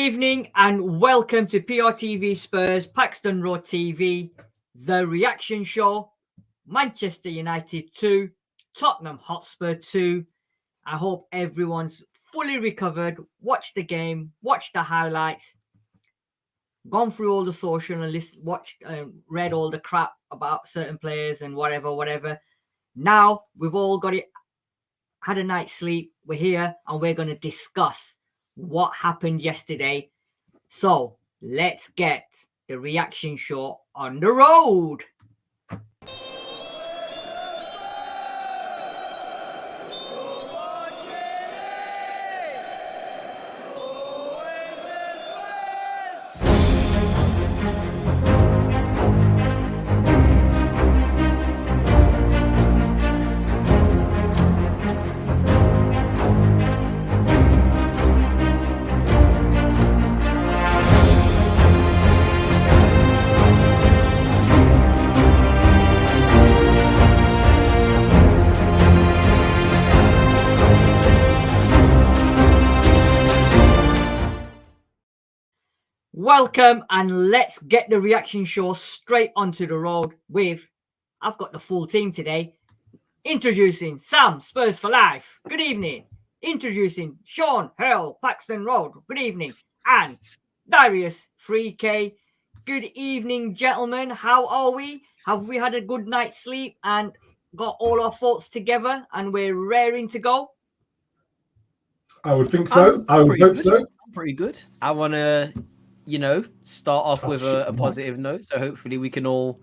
evening and welcome to PRTvSpurs, Paxton Road TV, the reaction show, Manchester United 2, Tottenham Hotspur 2. I hope everyone's fully recovered, watched the game, watched the highlights, gone through all the social and watched, read all the crap about certain players and whatever. Now we've all got it, had a night's sleep, we're here and we're going to discuss what happened yesterday. So let's get the reaction show on the road. Welcome and let's get the reaction show straight onto the road with, I've got the full team today. Introducing Sam, Spurs for Life. Good evening. Introducing Sean, Hurl, Paxton Road. Good evening. And Darius, 3K. Good evening, gentlemen. How are we? Have we had a good night's sleep and got all our thoughts together and we're raring to go? I would think so. I would hope so. I'm pretty good. I want to, start off with a positive note. So hopefully we can all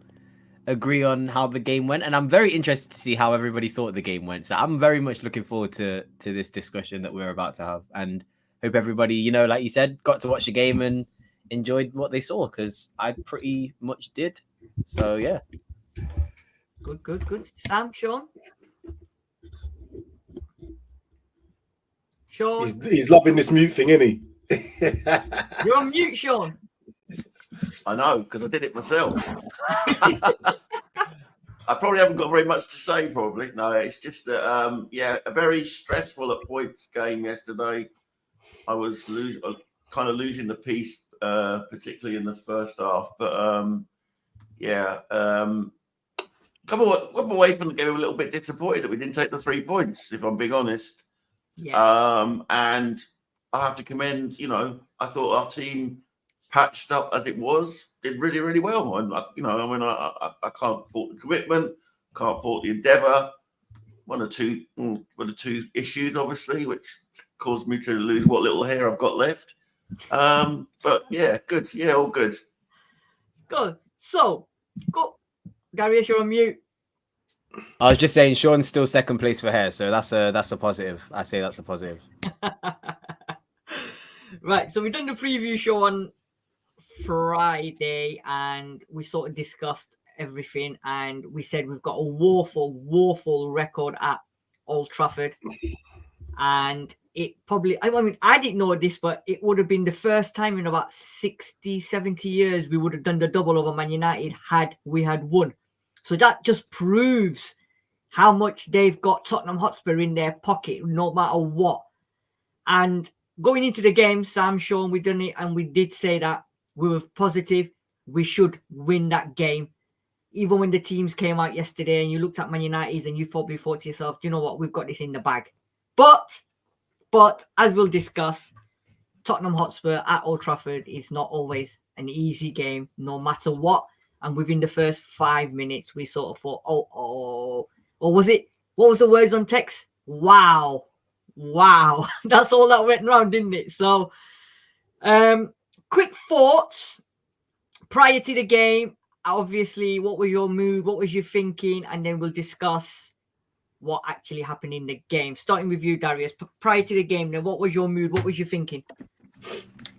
agree on how the game went. And I'm very interested to see how everybody thought the game went. So I'm very much looking forward to this discussion that we're about to have. And hope everybody, like you said, got to watch the game and enjoyed what they saw, because I pretty much did. So, yeah. Good. Sam, Sean? Sean? He's loving this mute thing, isn't he? You're on mute, Sean. I know, because I did it myself. I probably haven't got very much to say, probably. No, it's just that, a very stressful at points game yesterday. I was kind of losing the peace, particularly in the first half. But, come away from the game a little bit disappointed that we didn't take the 3 points, if I'm being honest. Yeah. And I have to commend, I thought our team patched up as it was, did really, really well. And, I can't fault the commitment, can't fault the endeavour. One or two issues, obviously, which caused me to lose what little hair I've got left. But yeah, good. Yeah, all good. Good. So, go. Darius, you're on mute. I was just saying Sean's still second place for hair, so that's a positive. I say that's a positive. Right, so we've done the preview show on Friday and we sort of discussed everything, and we said we've got a woeful record at Old Trafford. And it probably, I didn't know this, but it would have been the first time in about 60, 70 years we would have done the double over Man United had we had won. So that just proves how much they've got Tottenham Hotspur in their pocket, no matter what. And going into the game, Sam, Sean, we've done it, and we did say that we were positive we should win that game. Even when the teams came out yesterday and you looked at Man United and you probably thought to yourself, do you know what, we've got this in the bag. But as we'll discuss, Tottenham Hotspur at Old Trafford is not always an easy game, no matter what. And within the first 5 minutes, we sort of thought, or was it? What was the words on text? Wow. That's all that went around, didn't it? So, quick thoughts prior to the game. Obviously, what was your mood? What was your thinking? And then we'll discuss what actually happened in the game. Starting with you, Darius. Prior to the game, then what was your mood? What was your thinking?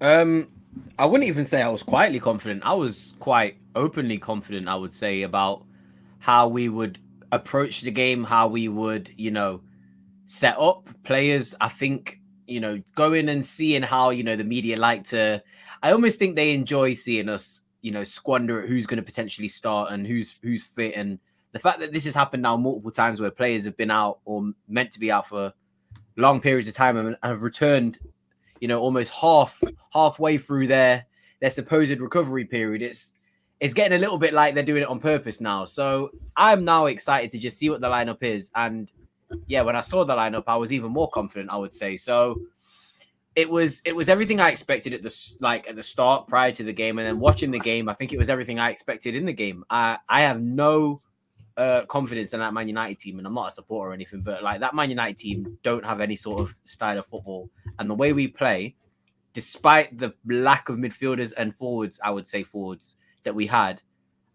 I wouldn't even say I was quietly confident. I was quite openly confident, I would say, about how we would approach the game, how we would, set up players. I think, going and seeing how, the media like to, I almost think they enjoy seeing us, squander at who's going to potentially start and who's fit. And the fact that this has happened now multiple times where players have been out or meant to be out for long periods of time and have returned, almost halfway through their supposed recovery period. It's getting a little bit like they're doing it on purpose now. So I'm now excited to just see what the lineup is. And yeah, when I saw the lineup, I was even more confident, I would say. So it was everything I expected at the start prior to the game, and then watching the game, I think it was everything I expected in the game. I have no confidence in that Man United team, and I'm not a supporter or anything, but like that Man United team don't have any sort of style of football, and the way we play, despite the lack of midfielders and forwards, I would say forwards that we had,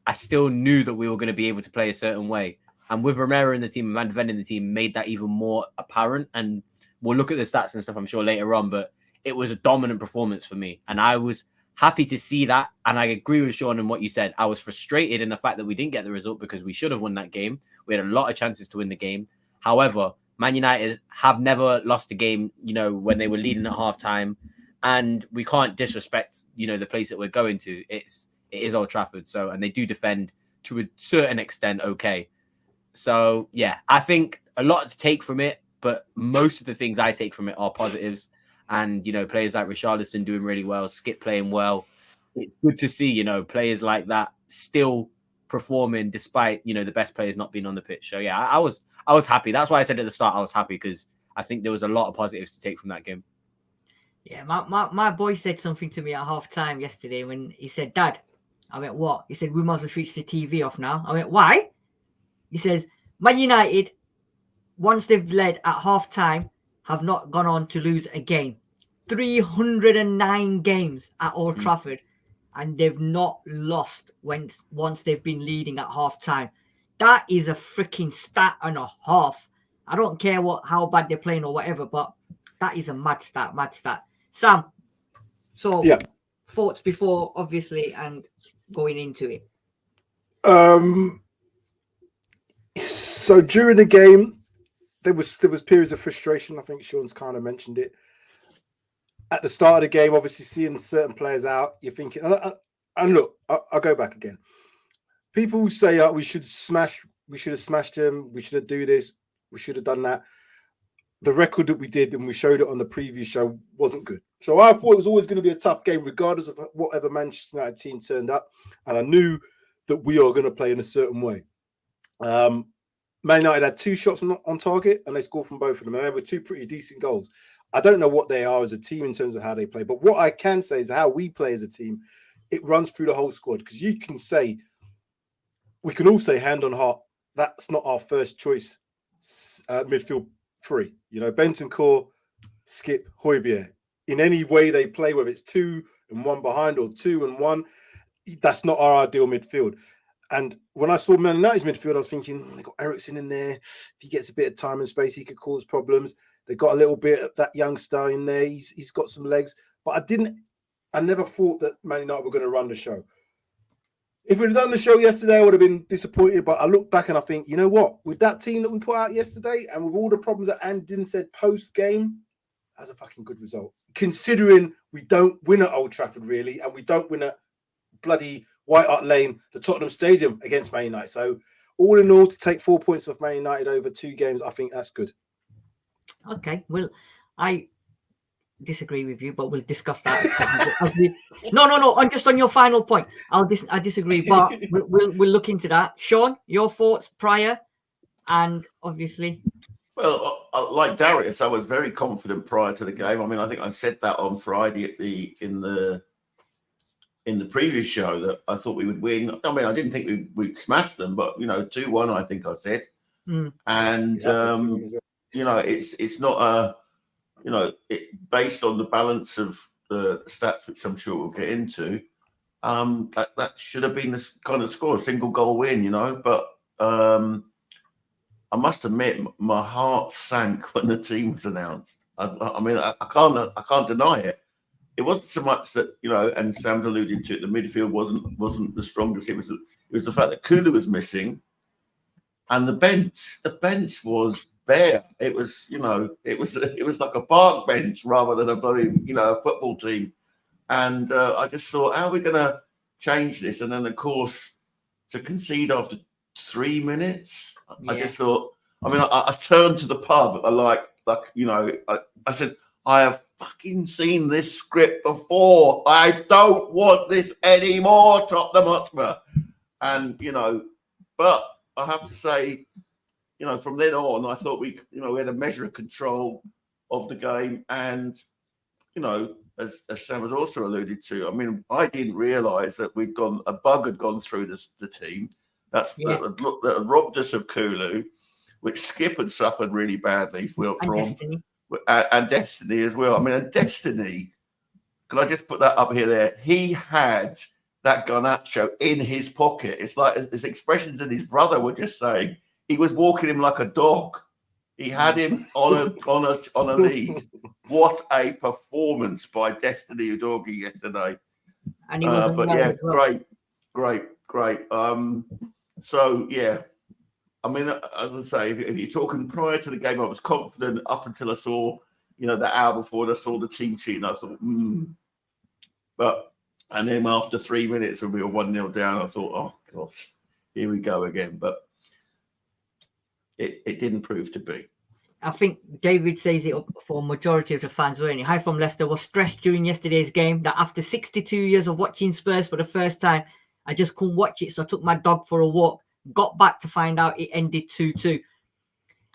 I still knew that we were going to be able to play a certain way. And with Romero in the team and Van de Ven in the team, made that even more apparent. And we'll look at the stats and stuff, I'm sure, later on, but it was a dominant performance for me. And I was happy to see that. And I agree with Sean in what you said. I was frustrated in the fact that we didn't get the result because we should have won that game. We had a lot of chances to win the game. However, Man United have never lost a game, when they were leading at halftime. And we can't disrespect, the place that we're going to. It is Old Trafford. So, and they do defend to a certain extent okay. So, yeah, I think a lot to take from it, but most of the things I take from it are positives. And, players like Richarlison doing really well, Skip playing well. It's good to see, players like that still performing despite, the best players not being on the pitch. So, yeah, I was happy. That's why I said at the start I was happy, because I think there was a lot of positives to take from that game. Yeah, my boy said something to me at half time yesterday when he said, "Dad," I went, "What?" He said, "We must have switched the TV off now." I went, "Why?" He says, "Man United, once they've led at half time, have not gone on to lose a game. 309 games at Old Trafford, and they've not lost once they've been leading at half time. That is a freaking stat and a half. I don't care how bad they're playing or whatever, but that is a mad stat. Sam, so thoughts before, obviously, and going into it. So during the game, there was periods of frustration. I think Sean's kind of mentioned it. At the start of the game, obviously seeing certain players out, you're thinking, and look, I'll go back again. People say we should have smashed them, we should have do this, we should have done that. The record that we did, and we showed it on the previous show, wasn't good. So I thought it was always going to be a tough game, regardless of whatever Manchester United team turned up. And I knew that we are going to play in a certain way. Man United had 2 shots on target, and they scored from both of them. And they were 2 pretty decent goals. I don't know what they are as a team in terms of how they play, but what I can say is how we play as a team, it runs through the whole squad. Because we can all say hand on heart, that's not our first choice midfield 3. Bentancur, Skip, Højbjerg. In any way they play, whether it's 2 and 1 behind or 2 and 1, that's not our ideal midfield. And when I saw Man United's midfield, I was thinking, they got Eriksen in there. If he gets a bit of time and space, he could cause problems. They got a little bit of that youngster in there. He's got some legs. But I never thought that Man United were going to run the show. If we'd have done the show yesterday, I would have been disappointed. But I look back and I think, you know what? With that team that we put out yesterday, and with all the problems that Andin said post-game, that's a fucking good result. Considering we don't win at Old Trafford, really, and we don't win at bloody White Hart Lane, the Tottenham Stadium, against Man United. So all in all, to take 4 points off Man United over 2 games, I think that's good. Okay, well, I disagree with you, but we'll discuss that. No. I'm just on your final point. I disagree, but we'll look into that. Sean, your thoughts prior, and obviously. Well, like Darius, I was very confident prior to the game. I mean, I think I said that on Friday in the previous show that I thought we would win. I mean, I didn't think we'd smash them, but 2-1, I think I said. And it's not based on the balance of the stats, which I'm sure we'll get into. That should have been the kind of score, a single goal win, But I must admit, my heart sank when the team was announced. I can't deny it. It wasn't so much that and Sam's alluded to it. The midfield wasn't the strongest. It was the fact that Kulu was missing, and the bench was bare. It was it was like a park bench rather than a bloody football team. And I just thought, how are we going to change this? And then of course to concede after 3 minutes, I just thought. I mean, I turned to the pub. I said, I have fucking seen this script before. I don't want this anymore, Tottenham Hotspur. And, but I have to say, from then on, I thought we had a measure of control of the game. And, as Sam has also alluded to, I mean, I didn't realise that a bug had gone through the team. That robbed us of Kulu, which Skip had suffered really badly from. Destiny. And Destiny as well. I mean, and Destiny, can I just put that up here there? He had that Garnacho in his pocket. It's like his expressions that his brother were just saying. He was walking him like a dog. He had him on a lead. What a performance by Destiny Udogie yesterday. And he wasn't great. So yeah. I mean, as I say, if you're talking prior to the game, I was confident up until I saw, the hour before, and I saw the team sheet, and I thought, and then after 3 minutes, when we were 1-0 down, I thought, oh gosh, here we go again. But it didn't prove to be. I think David says it up for majority of the fans, weren't he? Hi from Leicester was stressed during yesterday's game that after 62 years of watching Spurs for the first time, I just couldn't watch it, so I took my dog for a walk. Got back to find out it ended 2-2.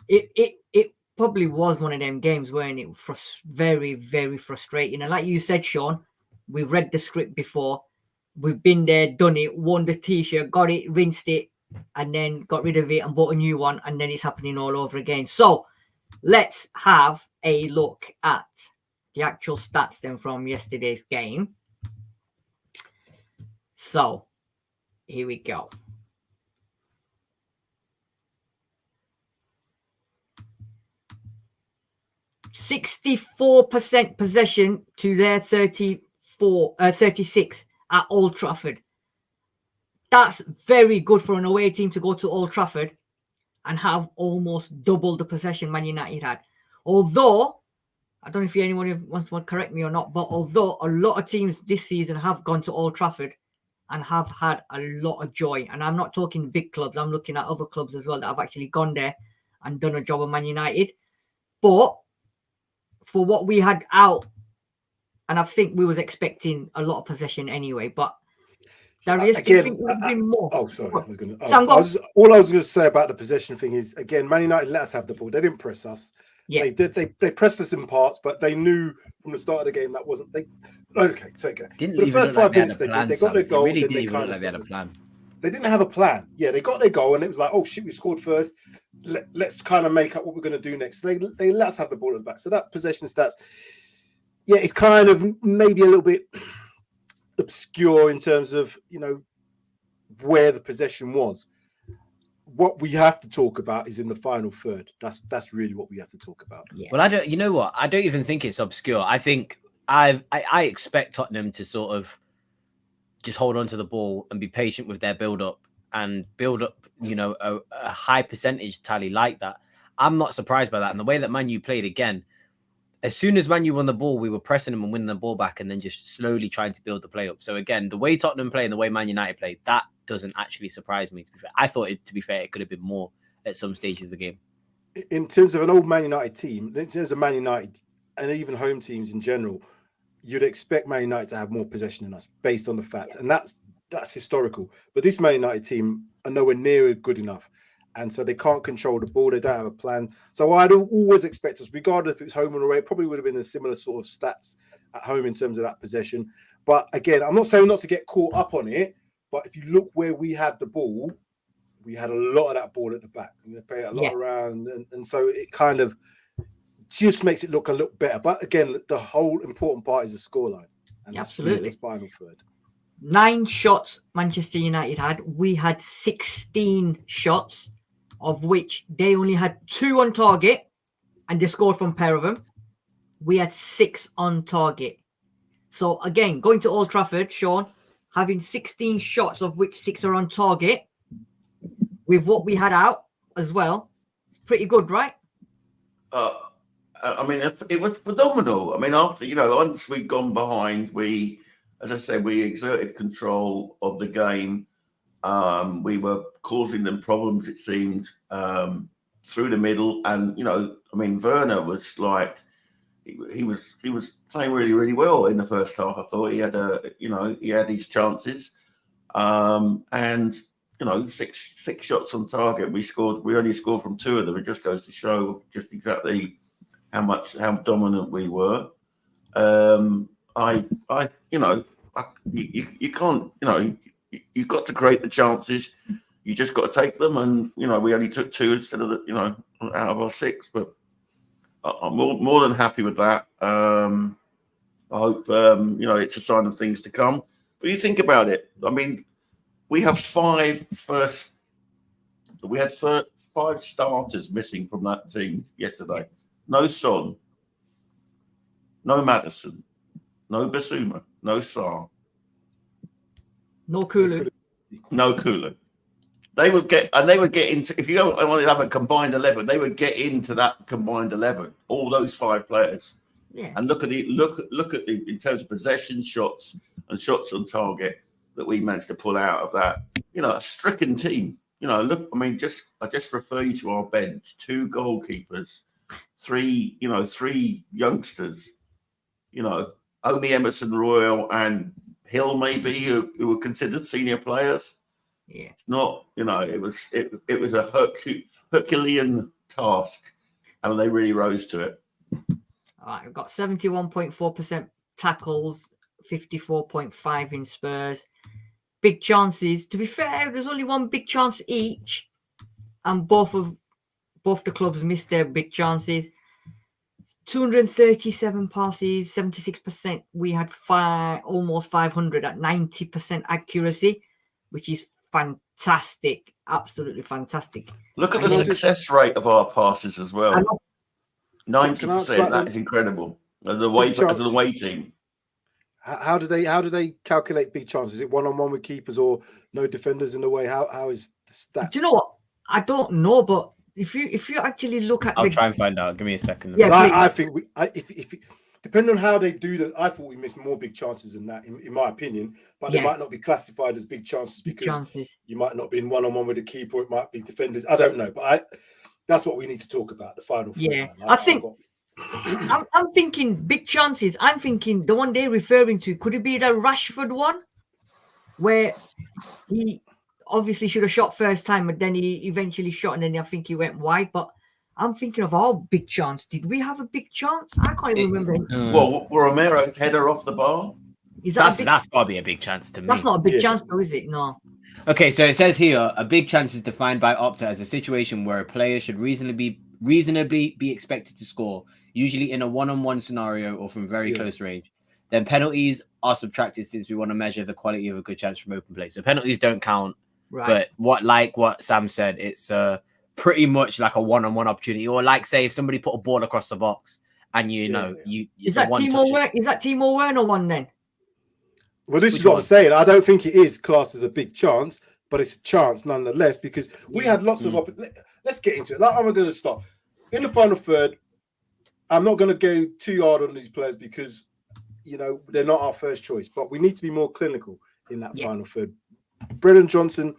It probably was one of them games, weren't it? Very, very frustrating. And like you said, Sean, we've read the script before. We've been there, done it, won the t-shirt, got it, rinsed it, and then got rid of it and bought a new one, and then it's happening all over again. So let's have a look at the actual stats then from yesterday's game. So here we go. 64% possession to their 36 at Old Trafford. That's very good for an away team to go to Old Trafford and have almost double the possession Man United had. Although, I don't know if anyone wants to correct me or not, but although a lot of teams this season have gone to Old Trafford and have had a lot of joy, and I'm not talking big clubs, I'm looking at other clubs as well that have actually gone there and done a job of Man United. But for what we had out, and I think we was expecting a lot of possession anyway, but Darius, do you think there would have been more? Oh, sorry. All I was going to say about the possession thing is, again, Man United let us have the ball. They didn't press us. Yeah. They pressed us in parts, but they knew from the start of the game that wasn't they. Okay, take it. For the first 5 minutes, they got their goal. Really then didn't they even look like they had a plan. They didn't have a plan. Yeah, they got their goal, and it was like, oh shit, we scored first. Let's kind of make up what we're going to do next. They let us have the ball at the back. So that possession stats, yeah, it's kind of maybe a little bit obscure in terms of where the possession was. What we have to talk about is in the final third. That's really what we have to talk about. Yeah. Well, I don't. You know what? I don't even think it's obscure. I think I expect Tottenham to sort of just hold on to the ball and be patient with their build up and build up, a high percentage tally like that. I'm not surprised by that. And the way that Man U played again, as soon as Man U won the ball, we were pressing them and winning the ball back and then just slowly trying to build the play up. So again, the way Tottenham play and the way Man United played, that doesn't actually surprise me, to be fair. I thought it could have been more at some stage of the game. In terms of an old Man United team, in terms of Man United and even home teams in general, you'd expect Man United to have more possession than us based on the fact. And that's historical. But this Man United team are nowhere near good enough. And so they can't control the ball. They don't have a plan. So I'd always expect us, regardless if it's home or away, it probably would have been a similar sort of stats at home in terms of that possession. But again, I'm not saying not to get caught up on it, but if you look where we had the ball, we had a lot of that ball at the back. And they play a lot around. And so it kind of just makes it look a little better. But again, the whole important part is the scoreline. And absolutely. The final third. 9 shots Manchester United had. We had 16 shots, of which they only had 2 on target, and they scored from a pair of them. We had 6 on target. So again, going to Old Trafford, Sean, having 16 shots, of which 6 are on target, with what we had out as well, pretty good, right? I mean, it was phenomenal. I mean, after, once we'd gone behind, as I said, we exerted control of the game. We were causing them problems, it seemed, through the middle. And, Werner was like, he was playing really, really well in the first half. I thought he had he had his chances, and six shots on target. We only scored from 2 of them. It just goes to show just exactly how dominant we were. You can't, you've got to create the chances. You just got to take them, and we only took 2 instead of out of our 6. But I'm more than happy with that. I hope it's a sign of things to come. But you think about it. I mean, we have 5 starters missing from that team yesterday. No Son, no Maddison, no Basuma, no Sarr, No Kulu. no Kulu. They would get into, if you wanted to have a combined 11, they would get into that combined 11. All those 5 players. Yeah. And look at the in terms of possession, shots, and shots on target that we managed to pull out of that. A stricken team. Look, I mean, I just refer you to our bench: 2 goalkeepers, 3 youngsters. Only Emerson Royal and Hill maybe who were considered senior players. Yeah. It's not, it was a Herculean task, and they really rose to it. All right, we've got 71.4% tackles, 54.5 in Spurs. Big chances. To be fair, there's only 1 big chance each, and both the clubs missed their big chances. 237 passes, 76%. We had almost 500 at 90% accuracy, which is fantastic. Absolutely fantastic. Look at the success rate of our passes as well. 90%. That is incredible. As an away team. How do they calculate big chances? Is it 1-on-1 with keepers or no defenders in the way? How is the stat? Do you know what? I don't know, but if you actually look at, I'll try and find out. Give me a second. Yeah, I think if depending on how they do that, I thought we missed more big chances than that, in my opinion. But they might not be classified as big chances because you might not be in 1-on-1 with a keeper. It might be defenders. I don't know, but that's what we need to talk about. The final. Yeah, I think. I'm thinking big chances. I'm thinking the one they're referring to, could it be the Rashford one where he obviously should have shot first time, but then he eventually shot and then I think he went wide. But I'm thinking of our big chance. Did we have a big chance? I can't even remember. Well, Romero's header off the bar. That's got to be a big chance to me. That's not a big chance though, is it? No. Okay, so it says here, a big chance is defined by Opta as a situation where a player should reasonably be expected to score, usually in a 1-on-1 scenario or from very close range. Then penalties are subtracted since we want to measure the quality of a good chance from open play. So penalties don't count. Right. But what Sam said, it's pretty much like a 1-on-1 opportunity, or like say if somebody put a ball across the box and is that Timo Werner one then? Well, this is what I'm saying. I don't think it is classed as a big chance, but it's a chance nonetheless because we had lots of. Let's get into it. Like, I'm going to start in the final third. I'm not going to go too hard on these players because they're not our first choice, but we need to be more clinical in that final third. Brennan Johnson,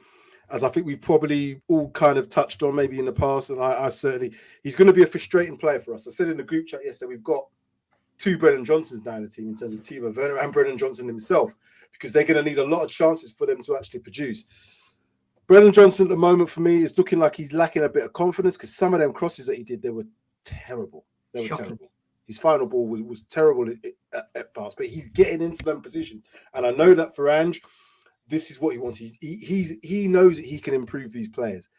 as I think we've probably all kind of touched on maybe in the past, and I certainly, he's going to be a frustrating player for us. I said in the group chat yesterday, we've got 2 Brennan Johnsons now in the team in terms of Timo Werner and Brennan Johnson himself, because they're going to need a lot of chances for them to actually produce. Brennan Johnson at the moment for me is looking like he's lacking a bit of confidence because some of them crosses that he did, they were terrible. They were terrible. His final ball was terrible at pass, but he's getting into them positions. And I know that for Ange, this is what he wants. He knows that he can improve these players.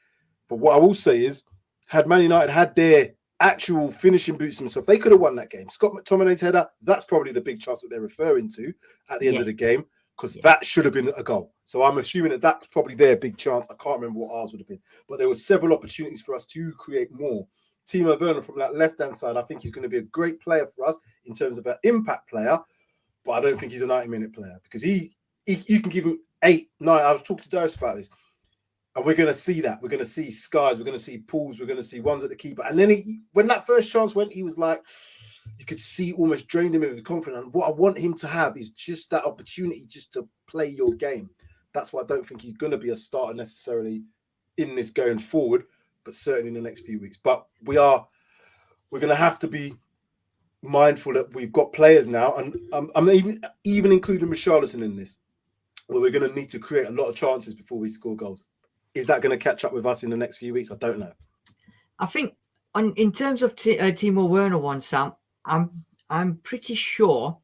But what I will say is, had Man United had their actual finishing boots themselves, they could have won that game. Scott McTominay's header, that's probably the big chance that they're referring to at the end of the game, because that should have been a goal. So I'm assuming that that's probably their big chance. I can't remember what ours would have been. But there were several opportunities for us to create more. Timo Werner from that left-hand side, I think he's going to be a great player for us in terms of an impact player, but I don't think he's a 90-minute player because you can give him 8, 9. I was talking to Darius about this, and we're going to see that. We're going to see skies. We're going to see pools. We're going to see ones at the keeper. And then when that first chance went, he was like, you could see almost drained him of his confidence. And what I want him to have is just that opportunity just to play your game. That's why I don't think he's going to be a starter necessarily in this going forward, but certainly in the next few weeks. But we're going to have to be mindful that we've got players now, and I'm even including Richarlison in this, where we're going to need to create a lot of chances before we score goals. Is that going to catch up with us in the next few weeks? I don't know. I think in terms of Timo Werner one, Sam, I'm pretty sure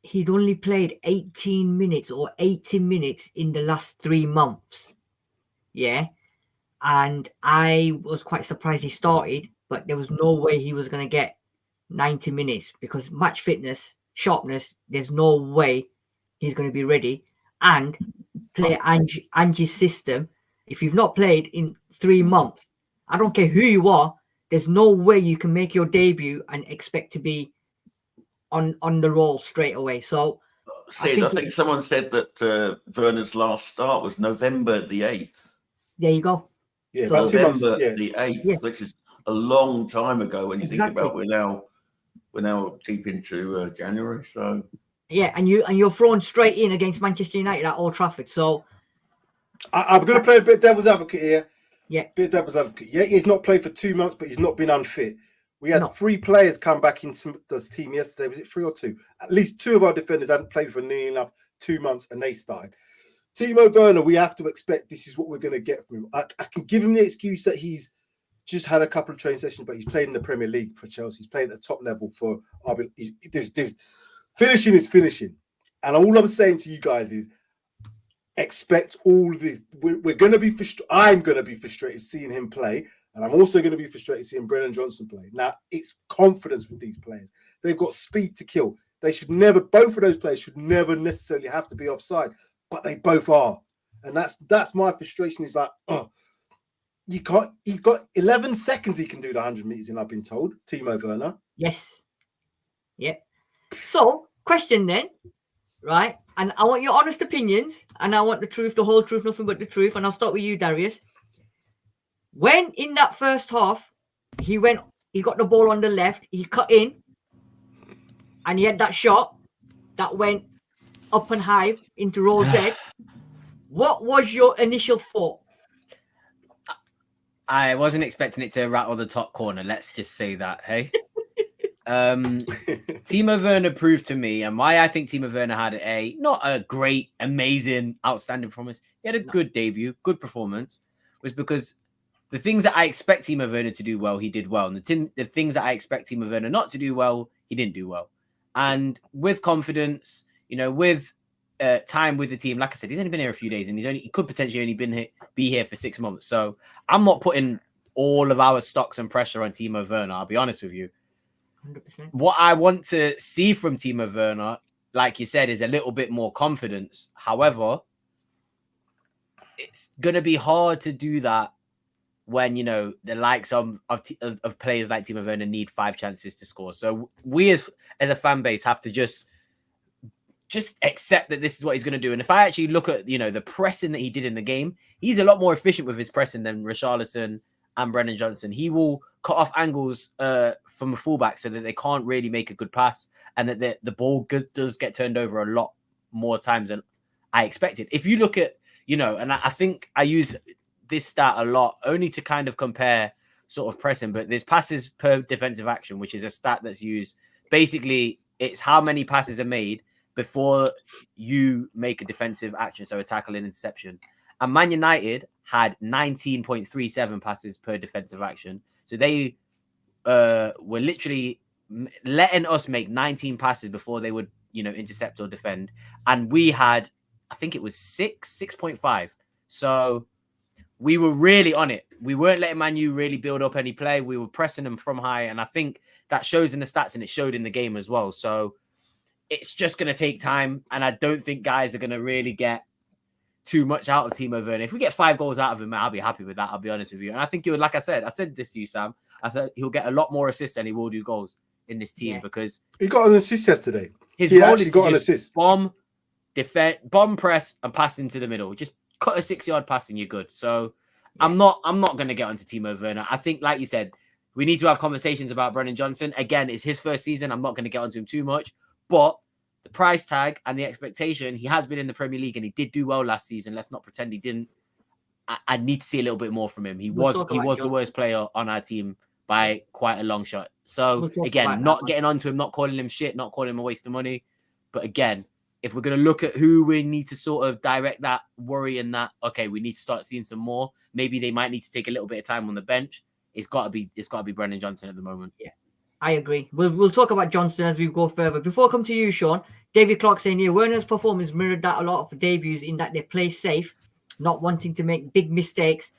he'd only played 18 minutes or 80 minutes in the last 3 months. Yeah. And I was quite surprised he started, but there was no way he was going to get 90 minutes because match fitness, sharpness, there's no way he's going to be ready. And play Angie's system. If you've not played in 3 months, I don't care who you are, there's no way you can make your debut and expect to be on the roll straight away. So Sid, I think someone said that Werner's last start was November the 8th. There you go. Yeah, So, about 2 months. November Yeah. the 8th, Yeah. which is a long time ago when you think Exactly. about we're now deep into January. So yeah, and you're thrown straight in against Manchester United at Old Trafford. So I'm going to play a bit devil's advocate here. Yeah. Bit devil's advocate. Yeah, he's not played for 2 months, but he's not been unfit. We had No. 3 players come back into this team yesterday. Was it 3 or 2? At least 2 of our defenders hadn't played for nearly enough 2 months, and they started. Timo Werner, we have to expect this is what we're going to get from him. I can give him the excuse that he's just had a couple of training sessions, but he's played in the Premier League for Chelsea. He's played at the top level for RB. This finishing is finishing. And all I'm saying to you guys is expect all this. We're going to be frustrated. I'm going to be frustrated seeing him play. And I'm also going to be frustrated seeing Brennan Johnson play. Now, it's confidence with these players. They've got speed to kill. They should never, both of those players should never necessarily have to be offside, but they both are. And that's my frustration. Is like, oh, you've got 11 seconds he can do the 100 meters in, I've been told. Timo Werner. yes. Yeah. So, question then, right? And I want your honest opinions, and I want the truth, the whole truth, nothing but the truth. And I'll start with you, Darius. When in that first half, he got the ball on the left, he cut in, and he had that shot that went up and high into Rose head. What was your initial thought? I wasn't expecting it to rattle the top corner. Let's just say that, hey? Timo Werner proved to me, and why I think Timo Werner had not a great, amazing, outstanding performance. He had a good debut, good performance, was because the things that I expect Timo Werner to do well, he did well. And the things that I expect Timo Werner not to do well, he didn't do well. And with confidence, with time with the team, like I said, he's only been here a few days, and he could potentially only be here for 6 months. So I'm not putting all of our stocks and pressure on Timo Werner. I'll be honest with you. 100%. What I want to see from Timo Werner, like you said, is a little bit more confidence. However, it's going to be hard to do that when, the likes of players like Timo Werner need 5 chances to score. So we as a fan base have to just accept that this is what he's going to do. And if I actually look at, the pressing that he did in the game, he's a lot more efficient with his pressing than Richarlison and Brennan Johnson. He will cut off angles from a fullback so that they can't really make a good pass, and that the ball does get turned over a lot more times than I expected. If you look at, and I think I use this stat a lot only to kind of compare sort of pressing, but there's passes per defensive action, which is a stat that's used. Basically, it's how many passes are made before you make a defensive action, so a tackle and interception. And Man United had 19.37 passes per defensive action. So they were literally letting us make 19 passes before they would, intercept or defend. And we had, I think it was 6.5. So we were really on it. We weren't letting Man U really build up any play. We were pressing them from high. And I think that shows in the stats, and it showed in the game as well. So it's just going to take time. And I don't think guys are going to really get too much out of Timo Werner. If we get 5 goals out of him, I'll be happy with that. I'll be honest with you. And I think he would, like I said this to you, Sam. I thought he'll get a lot more assists than he will do goals in this team, because he got an assist yesterday. His He role actually is got to an just assist. bomb, defend, bomb, press, and pass into the middle. Just cut a 6-yard pass and you're good. So I'm not going to get onto Timo Werner. I think, like you said, we need to have conversations about Brennan Johnson. Again, it's his first season. I'm not going to get onto him too much, but the price tag and the expectation, he has been in the Premier League and he did do well last season. Let's not pretend he didn't. I need to see a little bit more from him. He was the worst player on our team by quite a long shot. So We'll talk again, about not that, getting onto him, not calling him shit, not calling him a waste of money. But again, if we're going to look at who we need to sort of direct that worry and that, okay, we need to start seeing some more. Maybe they might need to take a little bit of time on the bench. It's got to be Brennan Johnson at the moment. Yeah, I agree. We'll talk about Johnson as we go further. Before I come to you, Sean, David Clark saying here, Werner's performance mirrored that a lot of debuts in that they play safe, not wanting to make big mistakes.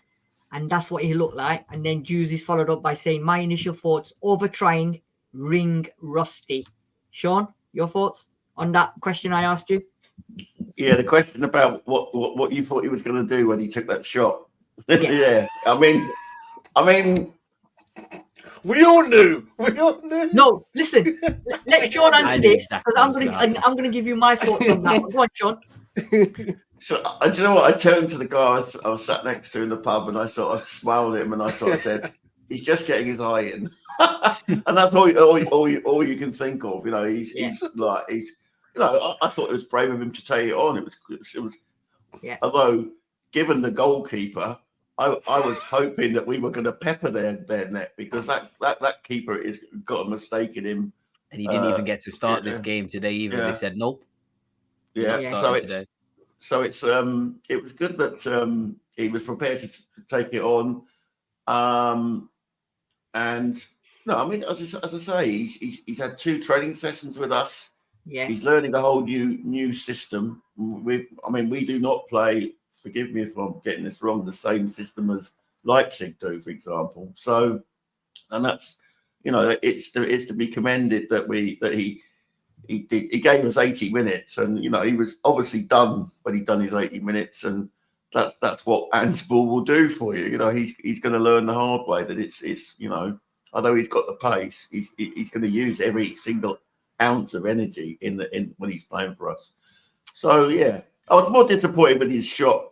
And that's what he looked like. And then Juice is followed up by saying, my initial thoughts, over trying, ring rusty. Sean, your thoughts on that question I asked you? Yeah, the question about what you thought he was going to do when he took that shot. Yeah. Yeah. I mean, we all knew. No, listen. Let Sean I answer knew this exactly because what was I'm gonna give you my thoughts on that. Go on, Sean. so do you know what? I turned to the guy I was sat next to in the pub, and I sort of smiled at him, and I sort of said, "He's just getting his eye in," and that's all you can think of. You know, he's you know, I thought it was brave of him to take it on. It was. Yeah. Although, given the goalkeeper, I was hoping that we were going to pepper their net, because that keeper has got a mistake in him. And he didn't even get to start this game today either. They said, nope. Yeah. So it's it was good that he was prepared to take it on. And no, I mean, as I say, he's had 2 training sessions with us. Yeah. He's learning a whole new system. We do not play, forgive me if I'm getting this wrong, the same system as Leipzig do, for example. So, and that's, you know, it's to be commended that he gave us 80 minutes, and you know, he was obviously done when he'd done his 80 minutes, and that's what Ansball will do for you. You know, he's going to learn the hard way that it's you know, although he's got the pace, he's going to use every single ounce of energy in when he's playing for us. So yeah, I was more disappointed with his shot.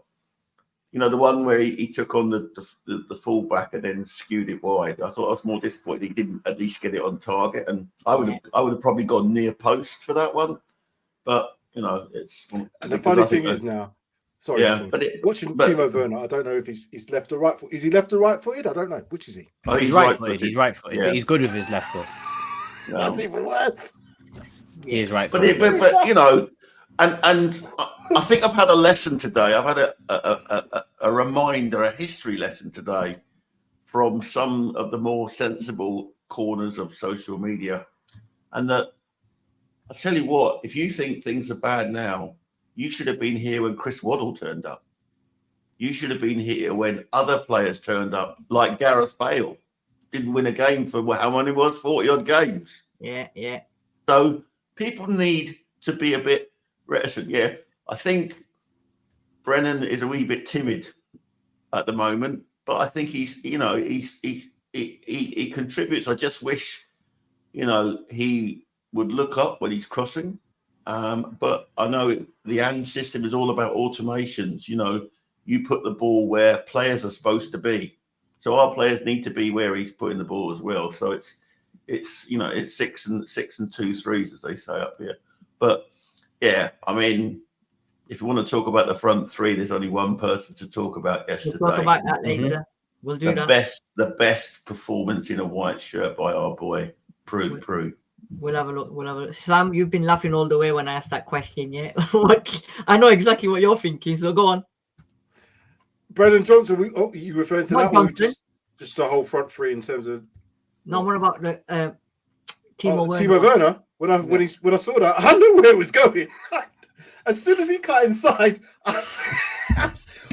You know, the one where he took on the fullback and then skewed it wide. I thought I was more disappointed he didn't at least get it on target, and I would have probably gone near post for that one. But you know, it's. And the funny thing is now, sorry, yeah, watching Timo Werner, I don't know if he's left or right foot. Is he left or right footed? I don't know. Which is he? Oh, He's right footed. He's right footed, but he's good with his left foot. No. That's even worse. He is right but footed. you know, and I think I've had a lesson today. I've had a reminder, a history lesson today from some of the more sensible corners of social media. And that, I tell you what, if you think things are bad now, you should have been here when Chris Waddle turned up. You should have been here when other players turned up, like Gareth Bale. Didn't win a game for how many it was? 40-odd games. Yeah. So people need to be a bit reticent. Yeah, I think Brennan is a wee bit timid at the moment, but I think he contributes. I just wish, you know, he would look up when he's crossing. But I know the AND system is all about automations. You know, you put the ball where players are supposed to be. So our players need to be where he's putting the ball as well. So it's you know, it's 6 and 2 threes, as they say up here. But yeah, I mean, if you want to talk about the front three, there's only one person to talk about yesterday. We'll talk about that later. Mm-hmm. We'll do that. The best performance in a white shirt by our boy, Prue. We'll have a look. Sam, you've been laughing all the way when I asked that question, yeah? I know exactly what you're thinking, so go on. Brennan Johnson, you referring to Not that Johnson. one? Just the whole front three in terms of. No, what about the Timo Werner? Timo Werner. When I saw that, I knew where it was going. As soon as he cut inside,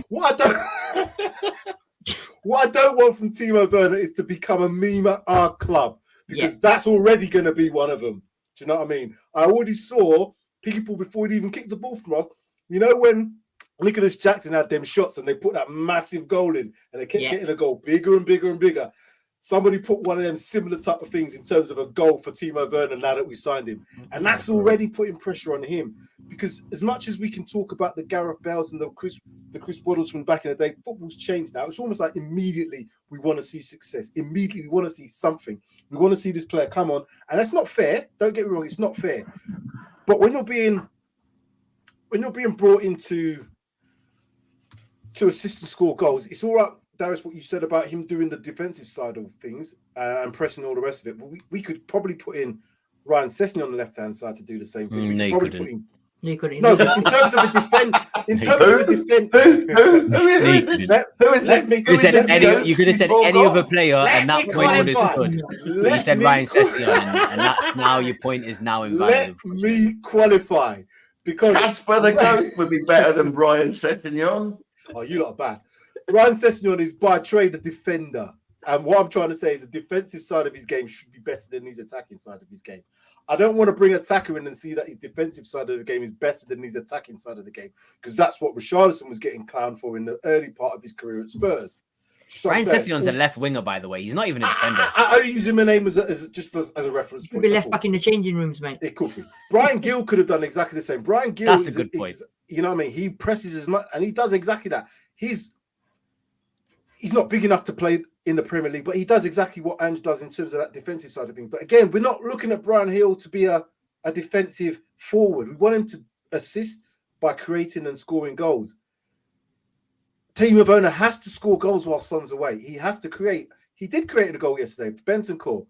what I don't want from Timo Werner is to become a meme at our club, because that's already going to be one of them. Do you know what I mean? I already saw people before he even kicked the ball from us. You know when Nicholas Jackson had them shots and they put that massive goal in and they kept getting a goal bigger and bigger and bigger. Somebody put one of them similar type of things in terms of a goal for Timo Werner now that we signed him. And that's already putting pressure on him, because as much as we can talk about the Gareth Bales and the Chris Waddles from back in the day, football's changed now. It's almost like immediately we want to see success. Immediately we want to see something. We want to see this player come on. And that's not fair. Don't get me wrong. It's not fair. But when you're being brought into to assist and score goals, it's all right. Darius, what you said about him doing the defensive side of things and pressing all the rest of it. But we could probably put in Ryan Sessegnon on the left-hand side to do the same thing. We No, could you probably couldn't. put in. You couldn't. No, but in terms of a defense, Who let me. You could have said any. You could have said any other player, Let and that me point would have qualify. stood. But you said Ryan Sessegnon, and that's now your point is now invalid. Let me qualify because Casper the Ghost would be better than Ryan Sessegnon. Oh, you lot are bad. Ryan Sessegnon is by trade a defender. And what I'm trying to say is the defensive side of his game should be better than his attacking side of his game. I don't want to bring attacker in and see that his defensive side of the game is better than his attacking side of the game, because that's what Richarlison was getting clowned for in the early part of his career at Spurs. So Ryan Sessegnon's a left winger, by the way. He's not even a defender. I use him a name as a reference. Could be left back in the changing rooms, mate. It could be. Brian Gill could have done exactly the same. Brian Gill That's a good point. You know what I mean? He presses as much, and he does exactly that. He's not big enough to play in the Premier League, but he does exactly what Ange does in terms of that defensive side of things. But again, we're not looking at Brian Hill to be a defensive forward. We want him to assist by creating and scoring goals. Timo Werner has to score goals while Son's away. He has to create. He did create a goal yesterday for Bentancur,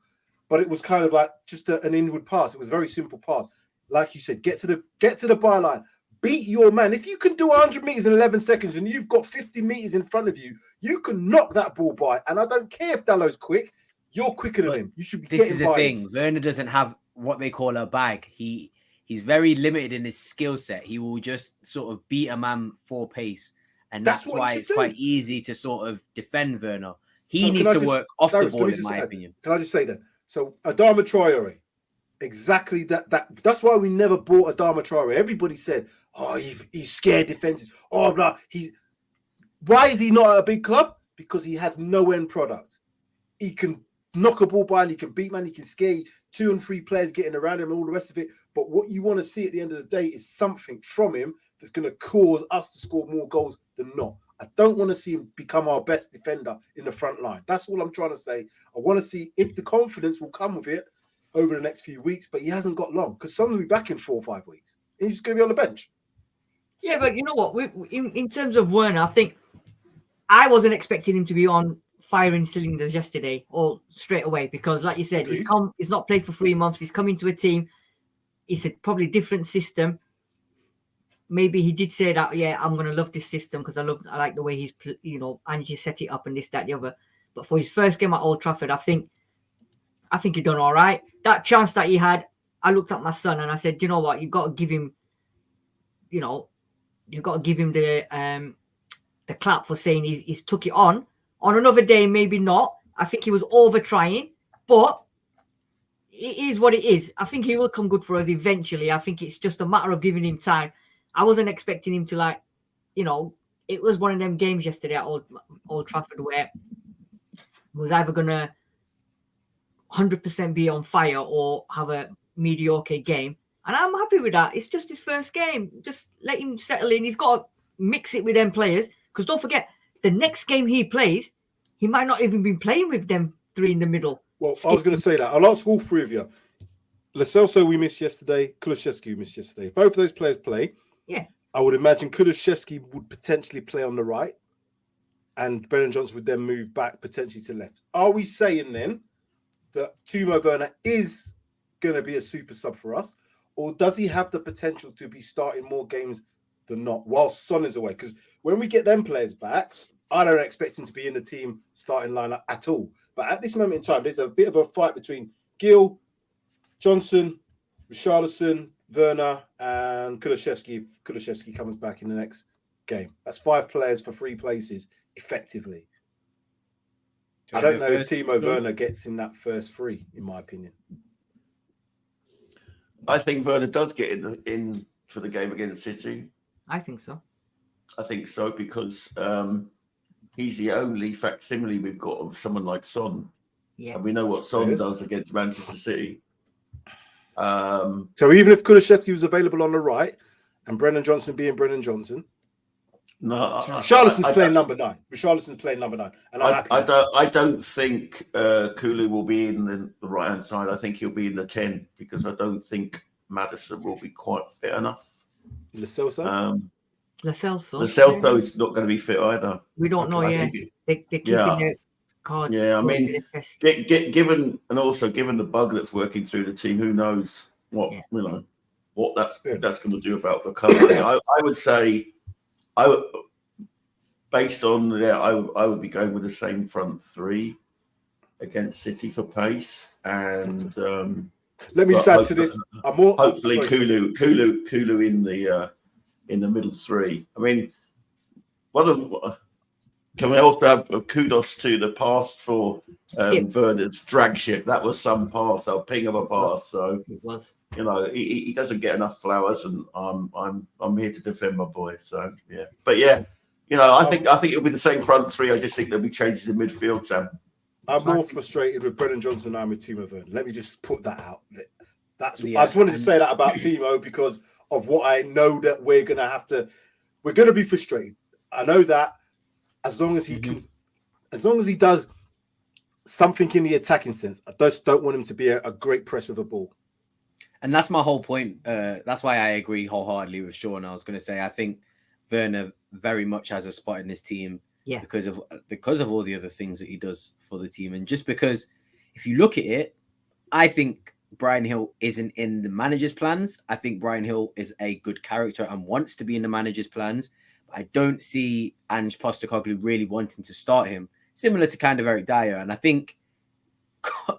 but it was kind of like just an inward pass. It was a very simple pass. Like you said, get to the byline. Beat your man. If you can do 100 meters in 11 seconds and you've got 50 meters in front of you, you can knock that ball by. And I don't care if Dallow's quick. You're quicker than him. You should be getting by. This is the thing. Werner doesn't have what they call a bag. He's very limited in his skill set. He will just sort of beat a man for pace. And that's why it's quite easy to sort of defend Werner. He needs to work off the ball, in my opinion. Can I just say that? So Adama Traore, exactly that's why we never bought Adama Traore. Everybody said, oh, he's scared defenses. Oh, blah. Why is he not at a big club? Because he has no end product. He can knock a ball by and he can beat man. He can scare 2 and 3 players getting around him and all the rest of it. But what you want to see at the end of the day is something from him that's going to cause us to score more goals than not. I don't want to see him become our best defender in the front line. That's all I'm trying to say. I want to see if the confidence will come with it over the next few weeks, but he hasn't got long because Son will be back in 4 or 5 weeks. And he's going to be on the bench. Yeah, but you know what? In terms of Werner, I think I wasn't expecting him to be on firing cylinders yesterday or straight away because, like you said, he's not played for 3 months. He's come into a team. It's a probably different system. Maybe he did say that, yeah, I'm going to love this system because I like the way he's, Ange set it up and this, that, the other. But for his first game at Old Trafford, I think he done all right. That chance that he had, I looked at my son and I said, you know what, you've got to give him, you've got to give him the clap for saying he's took it on. On another day, maybe not. I think he was over trying, but it is what it is. I think he will come good for us eventually. I think it's just a matter of giving him time. I wasn't expecting him to it was one of them games yesterday at Old Trafford where he was either going to 100% be on fire or have a mediocre game. And I'm happy with that. It's just his first game. Just let him settle in. He's got to mix it with them players. Because don't forget, the next game he plays, he might not even be playing with them 3 in the middle. Well, I was going to say that. I'll ask all 3 of you. Lo Celso we missed yesterday. Kulusevski we missed yesterday. If both of those players play, yeah, I would imagine Kulusevski would potentially play on the right and Brennan Johnson would then move back potentially to left. Are we saying then that Timo Werner is going to be a super sub for us? Or does he have the potential to be starting more games than not while Son is away? Because when we get them players back, I don't expect him to be in the team starting lineup at all. But at this moment in time, there's a bit of a fight between Gill, Johnson, Richarlison, Werner, and Kulusevski. If Kulusevski comes back in the next game, that's 5 players for 3 places effectively. I don't know if Timo Werner gets in that first 3, in my opinion. I think Werner does get in for the game against City. I think so. I think so because he's the only facsimile we've got of someone like Son. Yeah. And we know what Son does against Manchester City. So even if Kulusevski was available on the right and Brennan Johnson being Brennan Johnson, Richarlison's playing number 9. Richarlison's playing number 9. And I don't think Kulu will be in the right-hand side. I think he'll be in the 10 because I don't think Maddison will be quite fit enough. Lo Celso? Lo Celso. Lo Celso is not going to be fit either. We don't know yet. They're keeping their cards. Yeah, I mean, given the bug that's working through the team, who knows what that's going to do about recovery. I would say, based on that, I would be going with the same front three against City for pace, and let me just add to this. Hopefully, Kulu in the middle three. I mean, can we also have kudos to the pass for Werner's drag ship? That was some pass, a ping of a pass. So it was. He doesn't get enough flowers, and I'm here to defend my boy. So yeah, but yeah, I think it'll be the same front three. I just think there'll be changes in midfield, Sam. I'm more frustrated with Brennan Johnson than I'm with Timo Werner. Let me just put that out. I just wanted to say that about Timo because of what I know that we're gonna be frustrated. I know that as long as he can, as long as he does something in the attacking sense, I just don't want him to be a great press with a ball. And that's my whole point. That's why I agree wholeheartedly with Sean. I was going to say I think Werner very much has a spot in this team. Yeah, because of all the other things that he does for the team, and just because if you look at it, I think Brian Hill isn't in the manager's plans. I think Brian Hill is a good character and wants to be in the manager's plans. But I don't see Ange Postecoglou really wanting to start him, similar to kind of Eric Dyer. And I think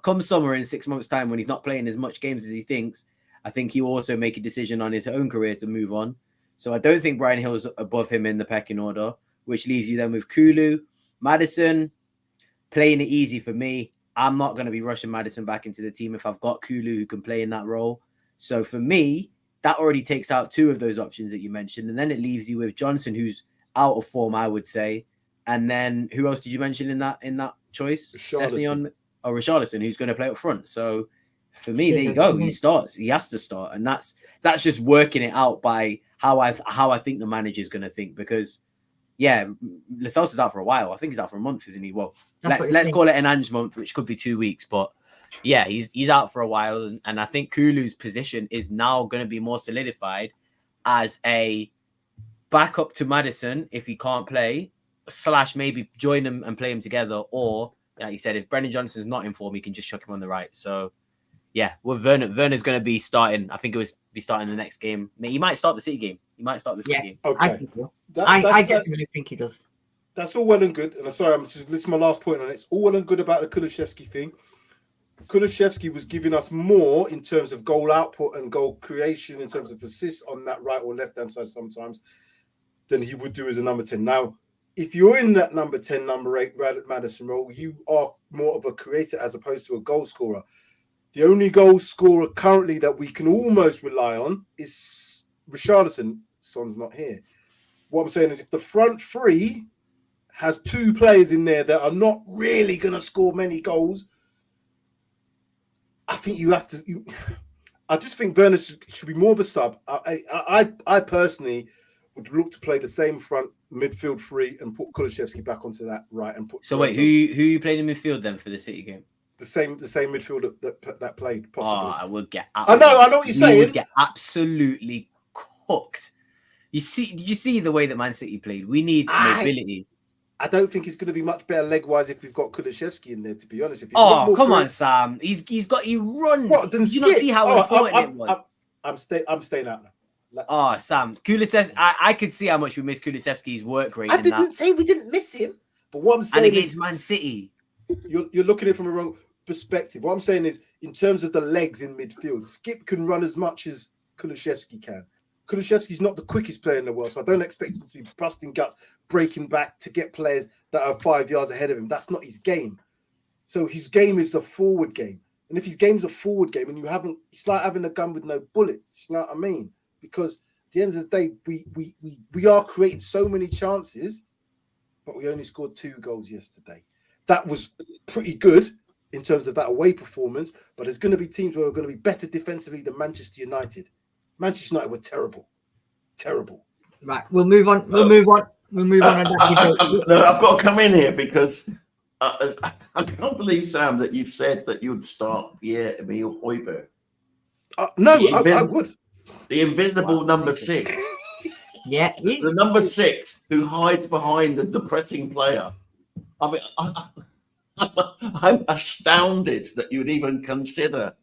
come summer in 6 months' time, when he's not playing as much games as he thinks, I think he'll also make a decision on his own career to move on. So I don't think Brian Hill's above him in the pecking order, which leaves you then with Kulu, Maddison, playing it easy for me. I'm not going to be rushing Maddison back into the team if I've got Kulu who can play in that role. So for me, that already takes out two of those options that you mentioned. And then it leaves you with Johnson, who's out of form, I would say. And then who else did you mention in that choice? Richarlison, who's going to play up front. So for me, there you go. He starts. He has to start. And that's just working it out by how I think the manager's going to think, because yeah, Lo Celso's out for a while. I think he's out for a month, isn't he? Well, let's call it an Ange month, which could be 2 weeks. But yeah, he's out for a while. And I think Kulu's position is now going to be more solidified as a backup to Maddison if he can't play, / maybe join him and play him together. Or, like you said, if Brennan Johnson's not in form, he can just chuck him on the right. So yeah, well, Werner's going to be starting. I think it was be starting the next game. He might start the City game. Okay. I think so. I definitely think he does. That's all well and good. And I'm sorry, this is my last point on it. It's all well and good about the Kulusevski thing. Kulusevski was giving us more in terms of goal output and goal creation, in terms of assists on that right or left hand side sometimes, than he would do as a number 10. Now, if you're in that number 10, number 8 Maddison role, you are more of a creator as opposed to a goal scorer. The only goal scorer currently that we can almost rely on is Richarlison. Son's not here. What I'm saying is, if the front three has two players in there that are not really going to score many goals, I think you have to. I just think Werner should be more of a sub. I personally would look to play the same front midfield three and put Kulusevski back onto that right and put. So wait, who you played in midfield then for the City game? The same midfield that played possibly. I would get. I know what you're saying. Would get absolutely cooked. Did you see the way that Man City played? We need mobility. I don't think it's going to be much better leg-wise if we've got Kulusevski in there, to be honest. Come on, Sam. He runs. What, did you not see how important it was? I'm staying out now. Sam, Kulusevski. I could see how much we miss Kulusevski's work rate. I didn't say we didn't miss him, but what I'm saying and against Man City, you're looking at it from a wrong perspective. What I'm saying is, in terms of the legs in midfield, Skip can run as much as Kulusevski can. Kulusevski's not the quickest player in the world, so I don't expect him to be busting guts, breaking back to get players that are 5 yards ahead of him. That's not his game. So his game is a forward game. And if his game's a forward game and it's like having a gun with no bullets. You know what I mean? Because at the end of the day, we are creating so many chances, but we only scored 2 goals yesterday. That was pretty good in terms of that away performance, but there's going to be teams where we're going to be better defensively than Manchester United. Manchester United were terrible. Right, we'll move on. We'll move on. I've got to come in here because I can't believe, Sam, that you've said that you would start Emil Højbjerg. No, I would. The invisible number 6. Yeah, The number 6 who hides behind the depressing player. I mean, I'm astounded that you would even consider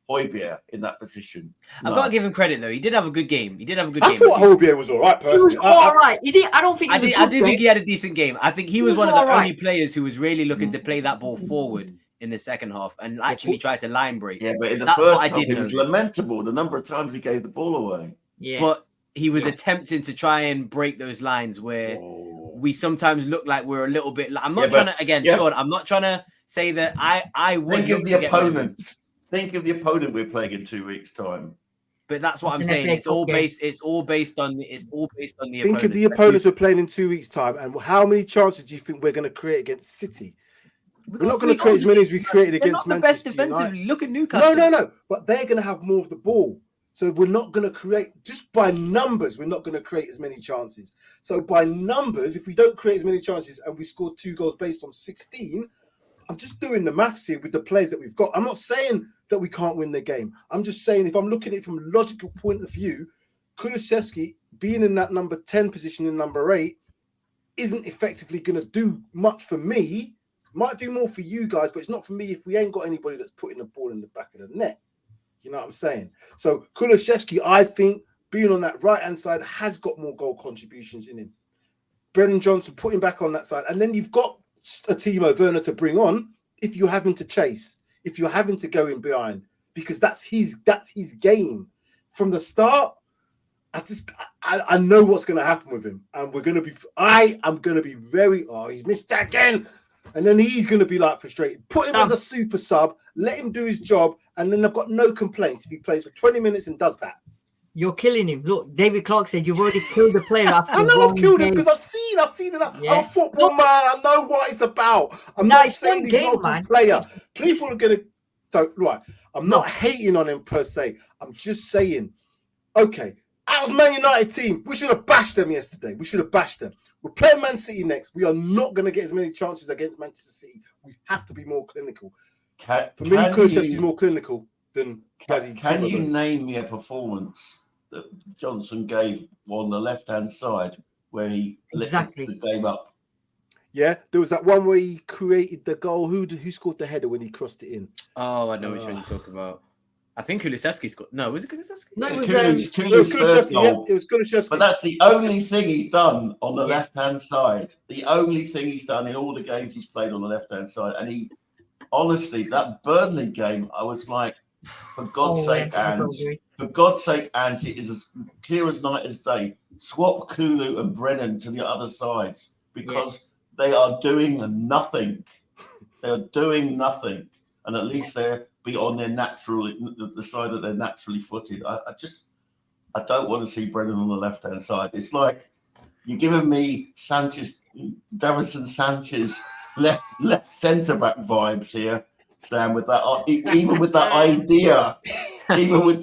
Højbjerg in that position. I've got to give him credit though. He did have a good game. I thought Højbjerg was all right, he was personally. all right. He did. I don't think. I did think he had a decent game. I think he was one of the only players who was really looking to play that ball forward in the second half and actually try to line break. Yeah, but in the first half, it was lamentable the number of times he gave the ball away. Yeah, but he was attempting to try and break those lines where we sometimes look like we're a little bit. I'm not trying to Sean. I'm not trying to say that I would think of the opponent. Think of the opponent we're playing in 2 weeks' time. But that's what I'm saying. It's all based on the think of the opponents we're playing in 2 weeks' time, and how many chances do you think we're going to create against City? We're not going to create as many as we created against Manchester United. Best defensively. Look at Newcastle. No. But they're going to have more of the ball. So we're not going to create, just by numbers, we're not going to create as many chances. So by numbers, if we don't create as many chances and we score 2 goals based on 16, I'm just doing the maths here with the players that we've got. I'm not saying that we can't win the game. I'm just saying if I'm looking at it from a logical point of view, Kulusevski being in that number 10 position in number 8 isn't effectively going to do much for me. Might do more for you guys, but it's not for me if we ain't got anybody that's putting the ball in the back of the net. You know what I'm saying? So Kulusevski, I think, being on that right-hand side has got more goal contributions in him. Brennan Johnson, put him back on that side. And then you've got a Timo Werner to bring on if you're having to chase, if you're having to go in behind, because that's his game. From the start, I know what's going to happen with him. And I am going to be he's missed that again. And then he's going to be like frustrated. Put him as a super sub, let him do his job, and then I've got no complaints if he plays for 20 minutes and does that. You're killing him. Look, David Clark said you've already killed the player after I know I've killed him because I've seen it. Yeah. I'm a football man. I know what it's about. I'm not saying he's not a good player. People are going to... Right. I'm not hating on him per se. I'm just saying, okay, that was Man United team. We should have bashed them yesterday. We're playing Man City next. We are not going to get as many chances against Manchester City. We have to be more clinical. For me, Kulusevski's more clinical than... Can you name me a performance that Johnson gave on the left-hand side where he lit the game up? Yeah, there was that one where he created the goal. Who scored the header when he crossed it in? Oh, I know which one you talk about. I think Kulusevski scored. No, was it Kulusevski? No, it was Kulusevski. Yeah, it was Kulusevski. But that's the only thing he's done on the left-hand side. The only thing he's done in all the games he's played on the left-hand side. And he, honestly, that Burnley game, I was like, for God's sake, Ange, it is as clear as night as day. Swap Kulu and Brennan to the other sides because they are doing nothing. They are doing nothing. And at least they're be on their the side that they're naturally footed. I don't want to see Brennan on the left-hand side. It's like you're giving me Davinson Sanchez left centre-back vibes here, Sam, with that even with that idea, the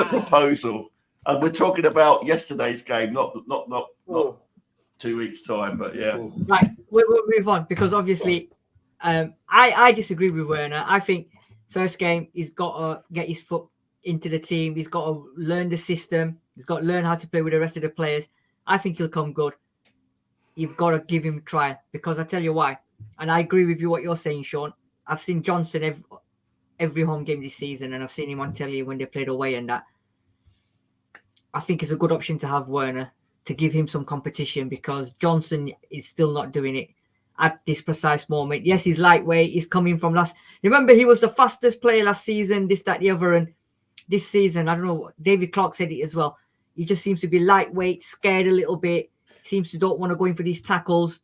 proposal. And we're talking about yesterday's game, not 2 weeks' time, but yeah. Right, we'll move on because obviously I disagree with Werner. I think first game he's got to get his foot into the team. He's got to learn the system. He's got to learn how to play with the rest of the players. I think he'll come good. You've got to give him a trial because I tell you why. And I agree with you what you're saying, Sean. I've seen Johnson every home game this season, and I've seen him on telly when they played away and that. I think it's a good option to have Werner to give him some competition because Johnson is still not doing it at this precise moment. Yes, he's lightweight. He's coming from remember, he was the fastest player last season, this, that, the other. And this season, I don't know, David Clark said it as well. He just seems to be lightweight, scared a little bit. Seems to don't want to go in for these tackles.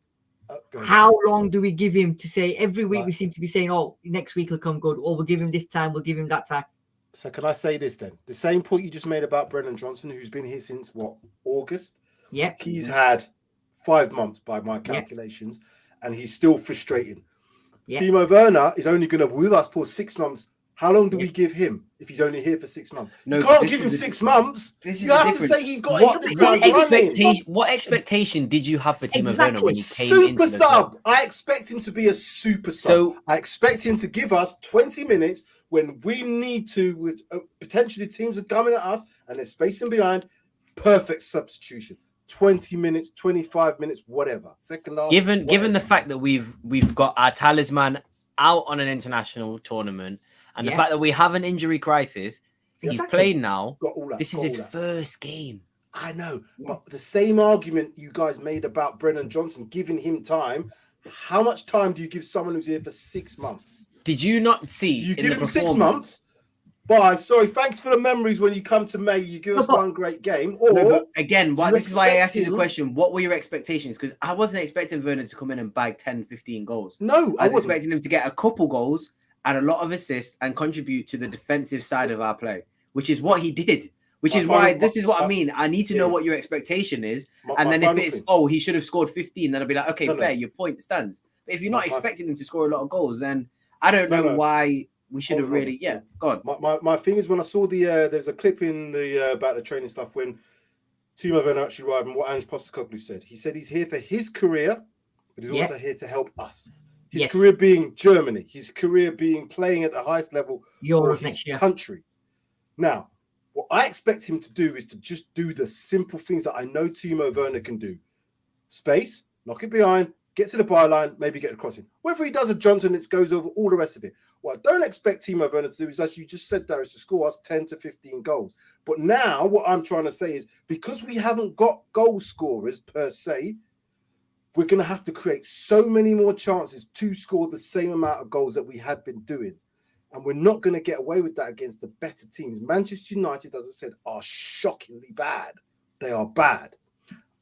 How long do we give him to say every week? We seem to be saying, oh, next week he'll come good. Or we'll give him this time. We'll give him that time. So can I say this then? The same point you just made about Brennan Johnson, who's been here since August? Yeah. He's had 5 months by my calculations. And he's still frustrating. Yeah. Timo Werner is only going to be with us for 6 months. How long do we give him if he's only here for 6 months? No, you can't give him 6 months. You have to say he's got what expectation did you have for Timo Werner when he came into the sub? club? I expect him to be a super sub. So, I expect him to give us 20 minutes when we need to. Potentially, teams are coming at us and they're spacing behind. perfect substitution. 20 minutes, 25 minutes, whatever. Second half. Given the fact that we've got our talisman out on an international tournament, and the fact that we have an injury crisis, he's playing now. This is his first game. I know, but the same argument you guys made about Brennan Johnson, giving him time. How much time do you give someone who's here for 6 months? Did you not see? Do you give him 6 months? Bye. Sorry, thanks for the memories. When you come to May, you give us one great game. Or this is why I asked you the question: what were your expectations? Because I wasn't expecting Werner to come in and bag 10, 15 goals. No, I was expecting him to get a couple goals and a lot of assists and contribute to the defensive side of our play, which is what he did. Which is why this is what I mean. I need to know what your expectation is, and then if it's he should have scored 15, then I'll be like, okay, fair, your point stands. But if you're not expecting him to score a lot of goals, then I don't know why. We should have really, go on. My thing is, when I saw there's a clip in the about the training stuff when Timo Werner actually arrived, and what Ange Postecoglou said. He said he's here for his career, but he's also here to help us. His career being Germany, his career being playing at the highest level for his country. Now, what I expect him to do is to just do the simple things that I know Timo Werner can do: space, knock it behind, get to the byline, maybe get a crossing. Whether he does a Johnson, it goes over all the rest of it. What I don't expect Timo Werner to do is, as you just said, Darius, to score us 10 to 15 goals. But now what I'm trying to say is, because we haven't got goal scorers per se, we're going to have to create so many more chances to score the same amount of goals that we had been doing. And we're not going to get away with that against the better teams. Manchester United, as I said, are shockingly bad. They are bad.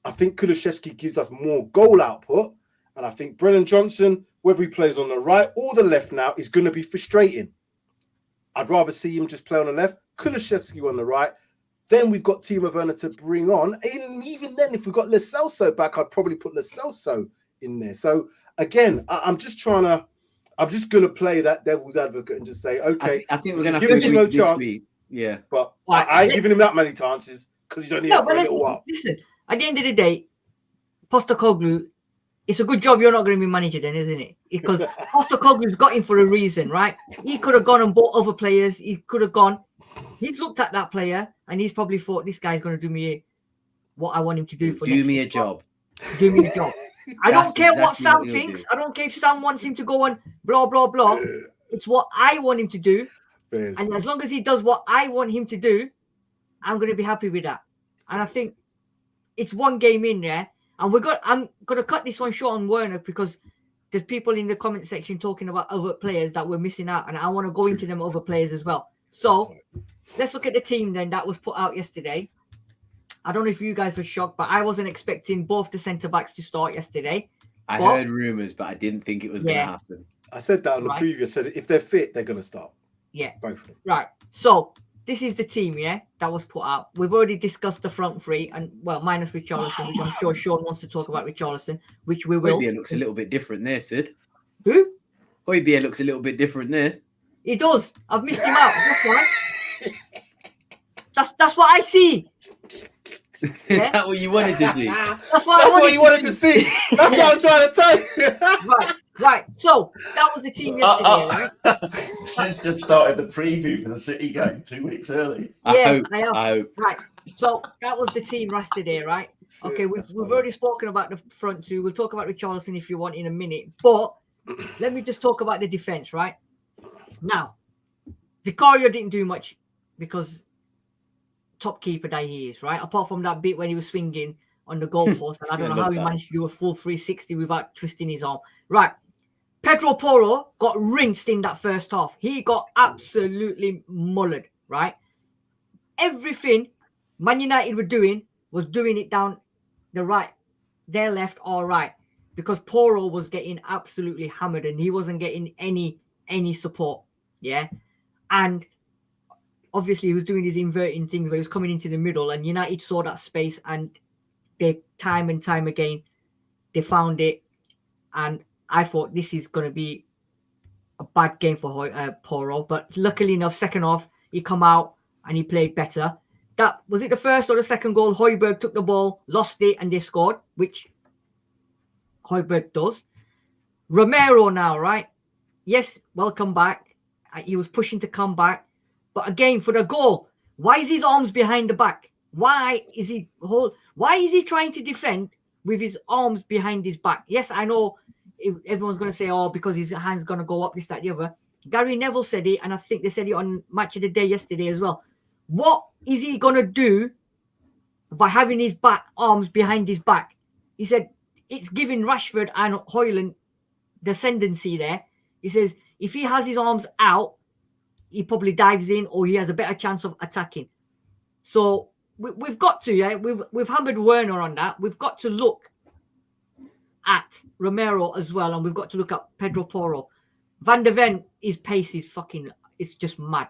I think Kulusevski gives us more goal output. And I think Brennan Johnson, whether he plays on the right or the left now, is going to be frustrating. I'd rather see him just play on the left, Kulusevski on the right. Then we've got Timo Werner to bring on. And even then, if we've got Lo Celso back, I'd probably put Lo Celso in there. So, again, I'm just going to play that devil's advocate and just say, okay, I think we're going to give him no chance. Yeah. But I ain't giving him that many chances because he's only here for a little while. Listen, at the end of the day, Postecoglou, it's a good job you're not going to be manager then, isn't it? Because Postecoglou's got him for a reason, right? He could have gone and bought other players. He could have gone. He's looked at that player and he's probably thought, this guy's going to do me what I want him to do for do me a job. Do me a job. I don't care what Sam thinks. I don't care if Sam wants him to go and blah, blah, blah. It's what I want him to do. And as long as he does what I want him to do, I'm going to be happy with that. And I think it's one game in there. And I'm going to cut this one short on Werner because there's people in the comment section talking about other players that we're missing out. And I want to go into them other players as well. So let's look at the team then that was put out yesterday. I don't know if you guys were shocked, but I wasn't expecting both the centre-backs to start yesterday. I heard rumours, but I didn't think it was going to happen. I said that on the preview. I said if they're fit, they're going to start. Yeah. Both of them. Right. So this is the team, that was put out. We've already discussed the front three, and minus Richarlison, which I'm sure Sean wants to talk about Richarlison, which we will. Højbjerg looks a little bit different there, Sid. Who? Højbjerg looks a little bit different there. He does. I've missed him out. That's why. That's what I see. Is that what you wanted to see? That's what you wanted to see. That's what I'm trying to tell you. Right. So that was the team yesterday, right? Since just started the preview for the City game 2 weeks early. Yeah, I hope. Right. So that was the team yesterday, right? Okay, we've already spoken about the front two. We'll talk about Richarlison if you want in a minute. But let me just talk about the defense, right? Now, Vicario didn't do much because top keeper that he is, right? Apart from that bit when he was swinging on the goalpost, and I don't know how he managed to do a full 360 without twisting his arm. Right. Pedro Porro got rinsed in that first half. He got absolutely mullered, right? Everything Man United were doing was doing it down the right, their left or right, because Porro was getting absolutely hammered and he wasn't getting any support, and obviously he was doing his inverting things where he was coming into the middle, and United saw that space, and they time and time again they found it, and I thought this is going to be a bad game for Porro, but luckily enough, second half he come out and he played better. That was it. The first or the second goal, Højbjerg took the ball, lost it, and they scored, which Højbjerg does. Romero now, right? Yes, welcome back. He was pushing to come back, but again for the goal, why is his arms behind the back? Why is he trying to defend with his arms behind his back? Yes, I know everyone's going to say, oh, because his hand's going to go up, this, that, the other. Gary Neville said it, and I think they said it on Match of the Day yesterday as well. What is he going to do by having his arms behind his back? He said it's giving Rashford and Højlund the ascendancy there. He says if he has his arms out, he probably dives in or he has a better chance of attacking. So we've got to, we've hammered Werner on that. We've got to look at Romero as well, and we've got to look at Pedro Porro. Van der Ven, his pace is it's just mad.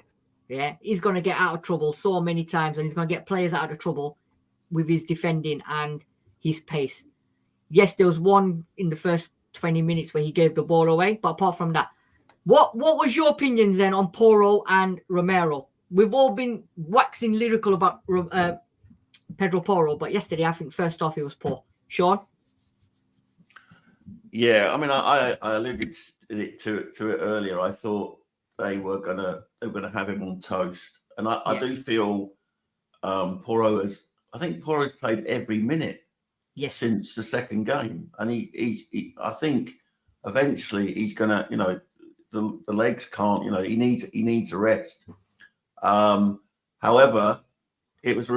Yeah, he's going to get out of trouble so many times, and he's going to get players out of trouble with his defending and his pace. Yes, there was one in the first 20 minutes where he gave the ball away, but apart from that, what was your opinions then on Porro and Romero? We've all been waxing lyrical about Pedro Porro, but yesterday I think first off he was poor. Sean? Yeah, I mean, I alluded to it earlier. I thought they were gonna have him on toast, and I do feel Porro's played every minute since the second game, and he I think eventually he's gonna, the legs can't, he needs a rest. However, it was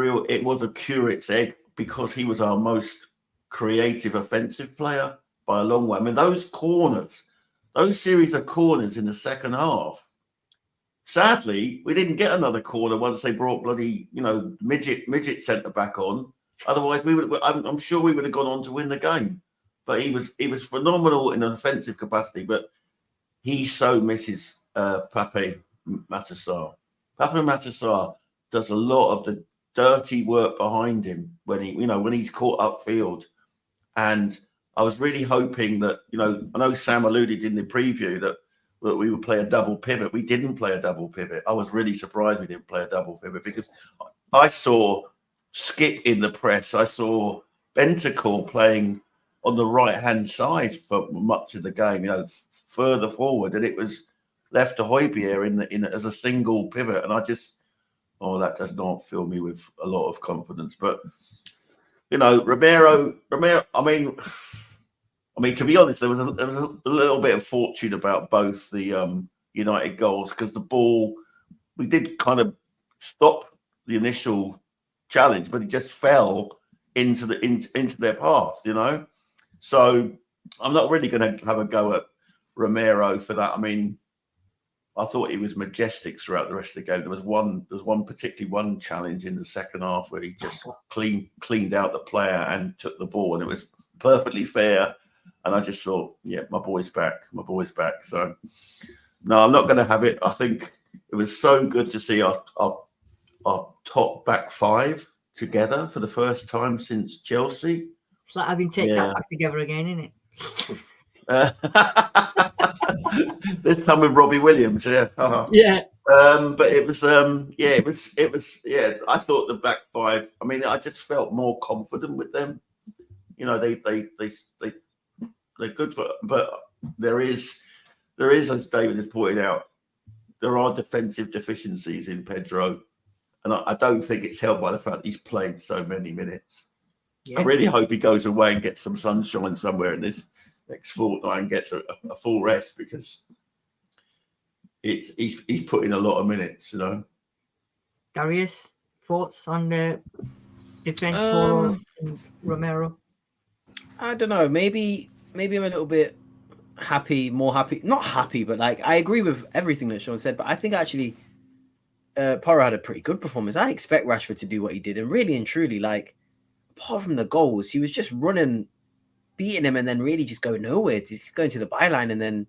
a curate's egg because he was our most creative offensive player by a long way. I mean, those series of corners in the second half, sadly, we didn't get another corner once they brought bloody, midget centre back on. Otherwise, I'm sure we would have gone on to win the game. But he was phenomenal in an offensive capacity, but he so misses Pape Matar. Pape Matar does a lot of the dirty work behind him when he's caught upfield. And I was really hoping that, I know Sam alluded in the preview that we would play a double pivot. We didn't play a double pivot. I was really surprised we didn't play a double pivot because I saw Skip in the press. I saw Bentancur playing on the right-hand side for much of the game, further forward, and it was left to Højbjerg in as a single pivot. And I just, that does not fill me with a lot of confidence. But, Romero, I mean, to be honest, there was a little bit of fortune about both the United goals because the ball, we did kind of stop the initial challenge, but it just fell into their path, So I'm not really going to have a go at Romero for that. I mean, I thought he was majestic throughout the rest of the game. There was one challenge in the second half where he just cleaned out the player and took the ball, and it was perfectly fair. And I just thought, my boy's back. So, no, I'm not going to have it. I think it was so good to see our top back five together for the first time since Chelsea. It's like having taken that back together again, isn't it? This time with Robbie Williams, yeah. Yeah. But it was, I thought the back five, I mean, I just felt more confident with them. They're good, but there is, as David has pointed out, there are defensive deficiencies in Pedro, and I don't think it's helped by the fact he's played so many minutes. Yeah. I really hope he goes away and gets some sunshine somewhere in this next fortnight and gets a full rest because he's put in a lot of minutes, Darius, thoughts on the defense for Romero? I don't know. Maybe I'm a little bit more happy. Not happy, but I agree with everything that Sean said. But I think actually, Porro had a pretty good performance. I expect Rashford to do what he did, and really and truly, apart from the goals, he was just running, beating him, and then really just going nowhere. Just going to the byline and then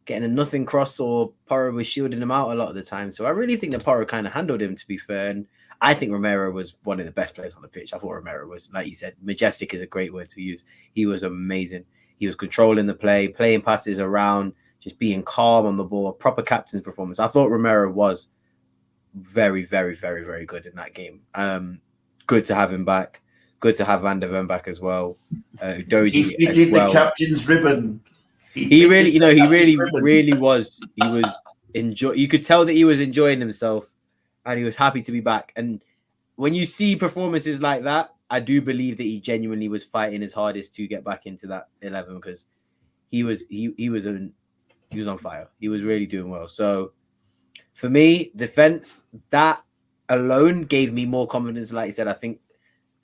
getting a nothing cross, or Porro was shielding him out a lot of the time. So I really think that Porro kind of handled him, to be fair. And I think Romero was one of the best players on the pitch. I thought Romero was, like you said, majestic is a great word to use. He was amazing. He was controlling the play, playing passes around, just being calm on the ball, proper captain's performance. I thought Romero was very, very, very, very good in that game. Good to have him back. Good to have Van der Ven back as well. Jodi he did the captain's ribbon. He really was. He was You could tell that he was enjoying himself, and he was happy to be back. And when you see performances like that, I do believe that he genuinely was fighting his hardest to get back into that 11 because he was on fire. He was really doing well. So for me, defense, that alone gave me more confidence. Like you said, I think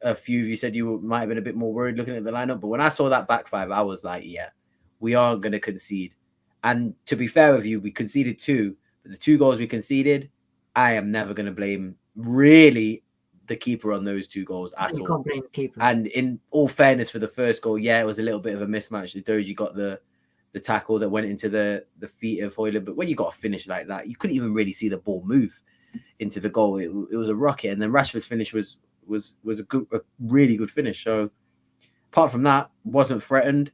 a few of you said you might have been a bit more worried looking at the lineup, but when I saw that back five, I was like, yeah, we aren't going to concede. And to be fair with you, we conceded 2, but the 2 goals we conceded, I am never going to blame really the keeper on those 2 goals at all. You can't blame the keeper. And in all fairness, for the first goal, yeah, it was a little bit of a mismatch. The Doji got the tackle that went into the feet of Højlund, but when you got a finish like that, you couldn't even really see the ball move into the goal. It was a rocket, and then Rashford's finish was a really good finish. So apart from that, wasn't threatened.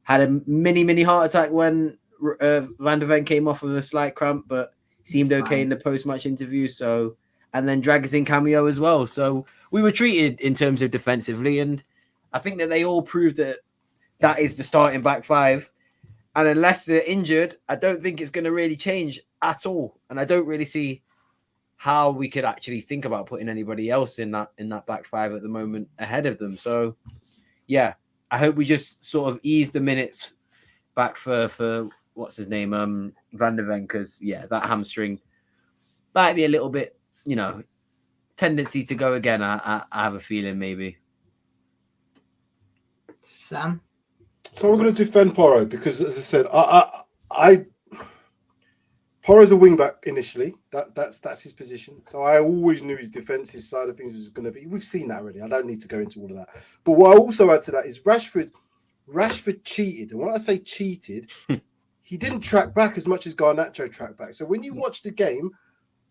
Had a mini heart attack when Van der Ven came off with a slight cramp, but seemed okay in the post-match interview. So, and then Dragusin cameo as well. So we were treated in terms of defensively, and I think that they all proved that is the starting back five. And unless they're injured, I don't think it's going to really change at all. And I don't really see how we could actually think about putting anybody else in that back five at the moment ahead of them. So, yeah, I hope we just sort of ease the minutes back for what's his name, Van der Ven, because, yeah, that hamstring might be a little bit, tendency to go again. I have a feeling maybe. Sam? So I'm going to defend Porro because, as I said, Porro's a wing back initially. That's his position. So I always knew his defensive side of things was going to be. We've seen that already. I don't need to go into all of that. But what I also add to that is Rashford cheated, and when I say cheated, he didn't track back as much as Garnacho tracked back. So when you watch the game,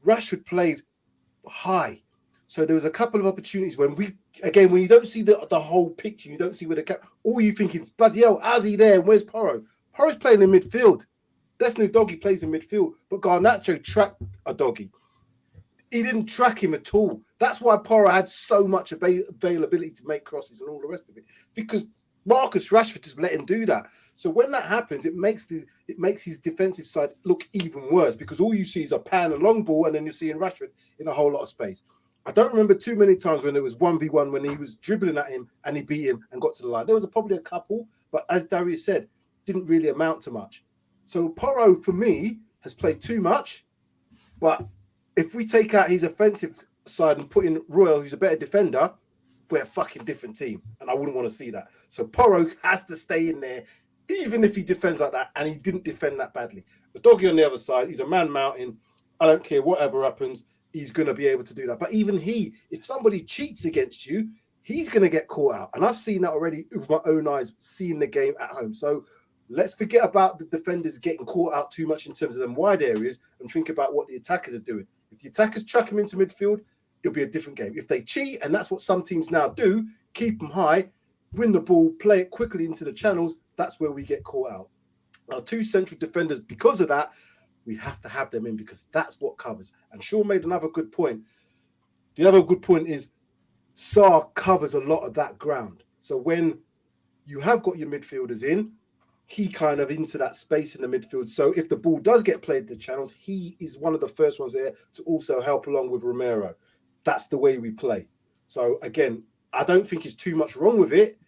Rashford played high. So there was a couple of opportunities when you don't see the whole picture, you don't see where all you think is, bloody hell, how's he there? Where's Porro? Porro's playing in midfield. That's no Doggy plays in midfield, but Garnacho tracked a Doggy. He didn't track him at all. That's why Porro had so much availability to make crosses and all the rest of it, because Marcus Rashford just let him do that. So when that happens, it makes his defensive side look even worse, because all you see is a pan, a long ball, and then you're seeing Rashford in a whole lot of space. I don't remember too many times when there was 1v1 when he was dribbling at him and he beat him and got to the line. There was probably a couple, but as Darius said, didn't really amount to much. So Porro, for me, has played too much. But if we take out his offensive side and put in Royal, who's a better defender, we're a fucking different team. And I wouldn't want to see that. So Porro has to stay in there, even if he defends like that. And he didn't defend that badly. The Doggy on the other side, he's a man mountain. I don't care whatever happens. He's going to be able to do that. But even if somebody cheats against you, he's going to get caught out. And I've seen that already with my own eyes, seeing the game at home. So let's forget about the defenders getting caught out too much in terms of them wide areas and think about what the attackers are doing. If the attackers chuck them into midfield, it'll be a different game. If they cheat, and that's what some teams now do, keep them high, win the ball, play it quickly into the channels, that's where we get caught out. Our 2 central defenders, because of that, we have to have them in because that's what covers. And Shaw made another good point. The other good point is Sarr covers a lot of that ground. So when you have got your midfielders in, he kind of into that space in the midfield. So if the ball does get played to the channels, he is one of the first ones there to also help along with Romero. That's the way we play. So again, I don't think there's too much wrong with it.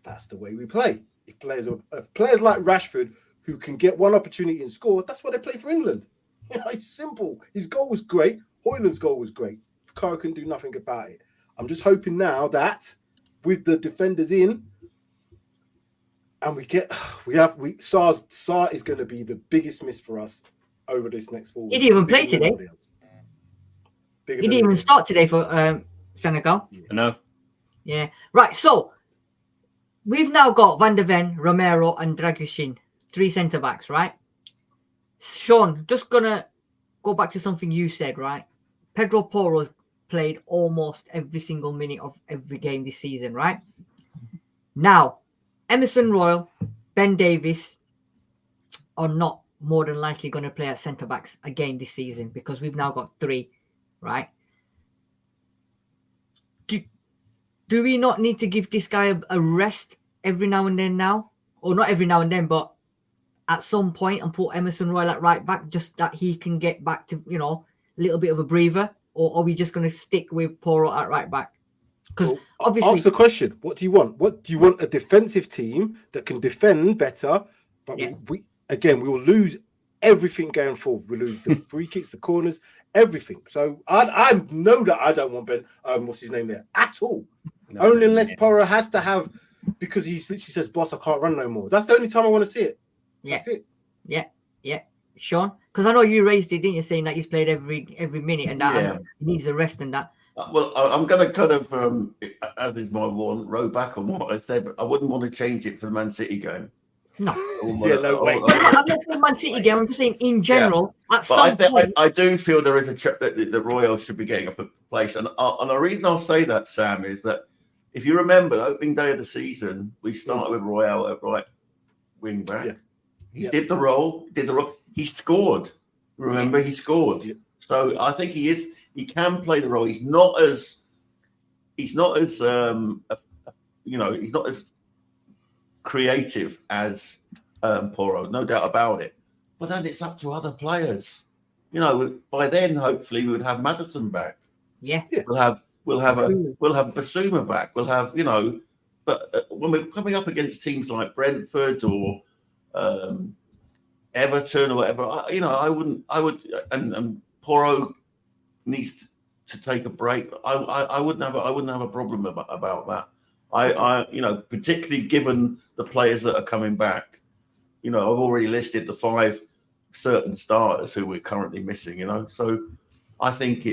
That's the way we play. If players like Rashford, who can get one opportunity and score, that's why they play for England. It's simple. His goal was great. Højlund's goal was great. Kara can do nothing about it. I'm just hoping now that with the defenders in, and Sarr is going to be the biggest miss for us over this next 4 weeks. He didn't even play today. He didn't even start today for Senegal. Yeah. No. Yeah. Right. So we've now got Van der Ven, Romero, and Dragusin, 3 centre backs, right? Sean, just gonna go back to something you said, right? Pedro Porro's played almost every single minute of every game this season, right? Now, Emerson Royal, Ben Davies are not more than likely going to play at centre backs again this season because we've now got 3, right? Do we not need to give this guy a rest every now and then now? Or not every now and then, but at some point, and put Emerson Royal at right back just that he can get back to, a little bit of a breather? or are we just going to stick with Poro at right back? Because Well, obviously, answer the question. What do you want? What do you want? A defensive team that can defend better, but Yeah. we will lose everything going forward. We lose the free kicks, the corners, everything. So I know that I don't want Ben. What's his name there at all? No, Only unless Poro has to have, because he literally says, "Boss, I can't run no more." That's the only time I want to see it. yeah, That's it. yeah, Sean. Because I know you raised it, didn't you, saying that he's played every minute and that Yeah. he needs a rest and that. Well, I'm going to kind of, as is my one, row back on what I said, but I wouldn't want to change it for the Man City game. No. Yeah, no way. I'm not saying Man City game. I'm just saying in general. At some point, I do feel there is a check that the Royals should be getting up a place, and the reason I'll say that, Sam, is that if you remember, opening day of the season, we started with Royale at right wing back. Yeah. He did the role. He scored. Remember, he scored. Yeah. So I think he can play the role. He's not as he's not as creative as Poro, no doubt about it. But then it's up to other players. By then hopefully we would have Maddison back. yeah. We'll have Basuma back. We'll have but when we're coming up against teams like Brentford or Everton or whatever, I would, and Poro needs to take a break. I wouldn't have a problem about that. I particularly given the players that are coming back. I've already listed the 5 certain starters who we're currently missing. So I think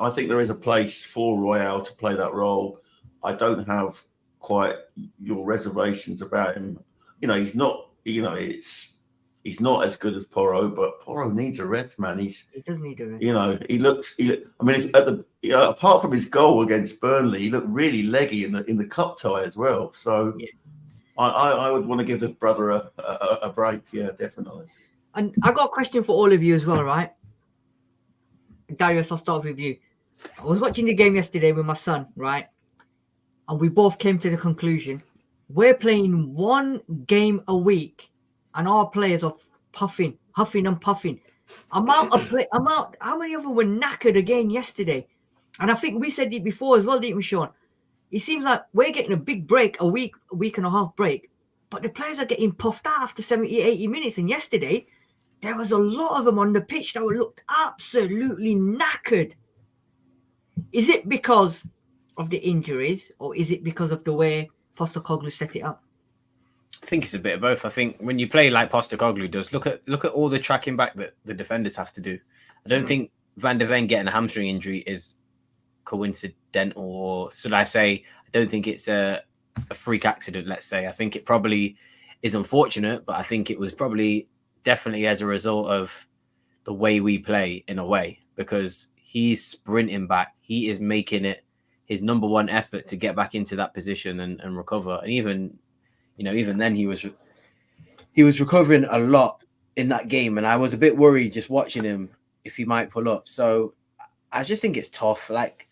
I think there is a place for Royale to play that role. I don't have quite your reservations about him. He's not. He's not as good as Poro, but Poro needs a rest, man. He does need a rest. He looks. I mean, apart from his goal against Burnley, he looked really leggy in the cup tie as well. So, yeah. I would want to give the brother a break. Yeah, definitely. And I got a question for all of you as well, right? Darius, I'll start with you. I was watching the game yesterday with my son, right? And we both came to the conclusion we're playing one game a week, and our players are huffing and puffing. How many of them were knackered again yesterday? And I think we said it before as well, didn't we, Sean? It seems like we're getting a big break, a week and a half break, but the players are getting puffed out after 70, 80 minutes. And yesterday, there was a lot of them on the pitch that looked absolutely knackered. Is it because of the injuries, or is it because of the way Postecoglou set it up? I think it's a bit of both. I think when you play like Postecoglou does, look at all the tracking back that the defenders have to do. I don't think Van der Ven getting a hamstring injury is coincidental, or should I say, I don't think it's a freak accident, let's say. I think it probably is unfortunate, but I think it was probably definitely as a result of the way we play in a way, because he's sprinting back. He is making it his number one effort to get back into that position and recover. And even then he was recovering a lot in that game. And I was a bit worried just watching him if he might pull up. So I just think it's tough. Like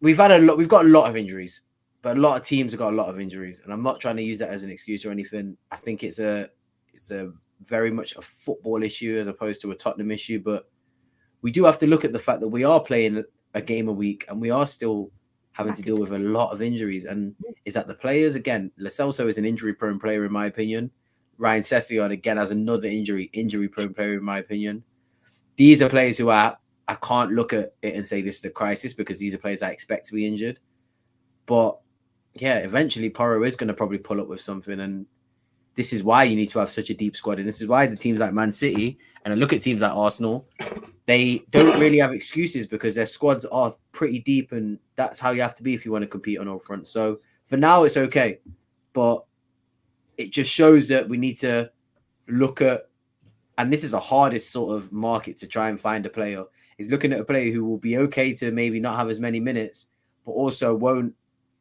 we've got a lot of injuries, but a lot of teams have got a lot of injuries. And I'm not trying to use that as an excuse or anything. I think it's a very much a football issue as opposed to a Tottenham issue. But we do have to look at the fact that we are playing a game a week and we are still having to deal with a lot of injuries. And is that the players? Again, Lo Celso is an injury-prone player, in my opinion. Ryan Sessegnon, again, has another injury-prone player, in my opinion. These are players who I can't look at it and say this is a crisis, because these are players I expect to be injured. But, yeah, eventually Poro is going to probably pull up with something. And this is why you need to have such a deep squad. And this is why the teams like Man City, and I look at teams like Arsenal, they don't really have excuses because their squads are pretty deep, and that's how you have to be if you want to compete on all fronts. So for now, it's okay. But it just shows that we need to look at, and this is the hardest sort of market to try and find a player, is looking at a player who will be okay to maybe not have as many minutes, but also won't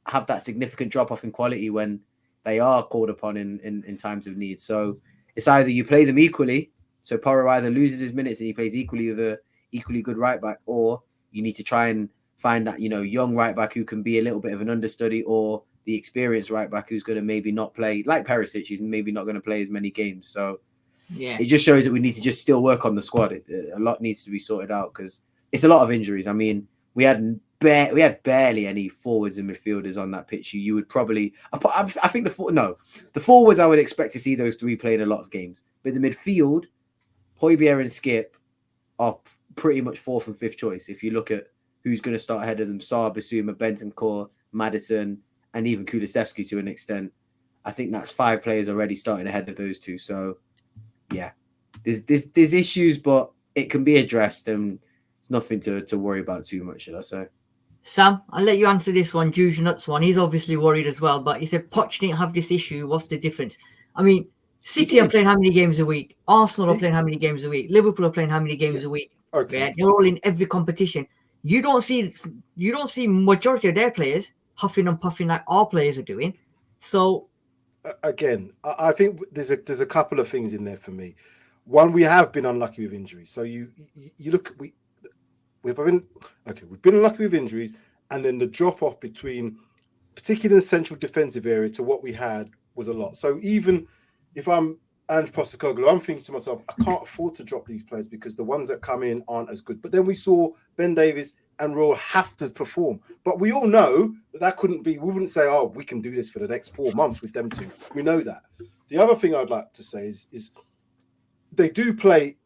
have that significant drop-off in quality when they are called upon in times of need. So it's either you play them equally, so Poro either loses his minutes and he plays equally with a equally good right back, or you need to try and find that, young right back who can be a little bit of an understudy, or the experienced right back who's going to maybe not play, like Perisic, he's maybe not going to play as many games. So Yeah. It just shows that we need to just still work on the squad. A lot needs to be sorted out because it's a lot of injuries. I mean, we had barely any forwards and midfielders on that pitch. You would probably, I think the forwards I would expect to see those three playing a lot of games, but the midfield, Højbjerg and Skip are pretty much fourth and fifth choice. If you look at who's going to start ahead of them, Saar, Basuma, Bentancur, Maddison, and even Kulusevski to an extent. I think that's 5 players already starting ahead of those two. So, yeah, there's issues, but it can be addressed, and it's nothing to worry about too much, should I say? Sam, I'll let you answer this one. Juice Nuts one. He's obviously worried as well, but he said Poch didn't have this issue. What's the difference? I mean, City are playing how many games a week? Arsenal are playing how many games a week? Liverpool are playing how many games a week? Okay. Yeah, they're all in every competition. You don't see majority of their players huffing and puffing like our players are doing. So again, I think there's a couple of things in there for me. One, we have been unlucky with injuries. So you look, we've been unlucky with injuries, and then the drop off between, particularly in the central defensive area, to what we had was a lot. So even if I'm Ange Postecoglou, I'm thinking to myself, I can't afford to drop these players because the ones that come in aren't as good. But then we saw Ben Davies and Raul have to perform. But we all know that couldn't be. We wouldn't say, oh, we can do this for the next 4 months with them two. We know that. The other thing I'd like to say is they do play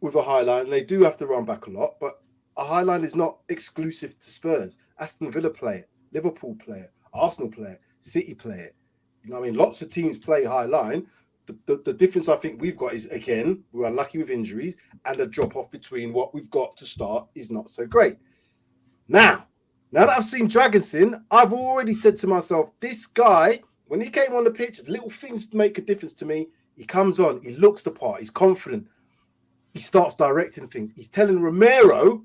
with a high line. They do have to run back a lot, but a high line is not exclusive to Spurs. Aston Villa play it, Liverpool play it, Arsenal play it, City play it. You know what I mean? Lots of teams play high line. The difference I think we've got is, again, we're unlucky with injuries, and the drop-off between what we've got to start is not so great. Now that I've seen Dragonson, I've already said to myself, this guy, when he came on the pitch, little things make a difference to me. He comes on, he looks the part, he's confident. He starts directing things. He's telling Romero,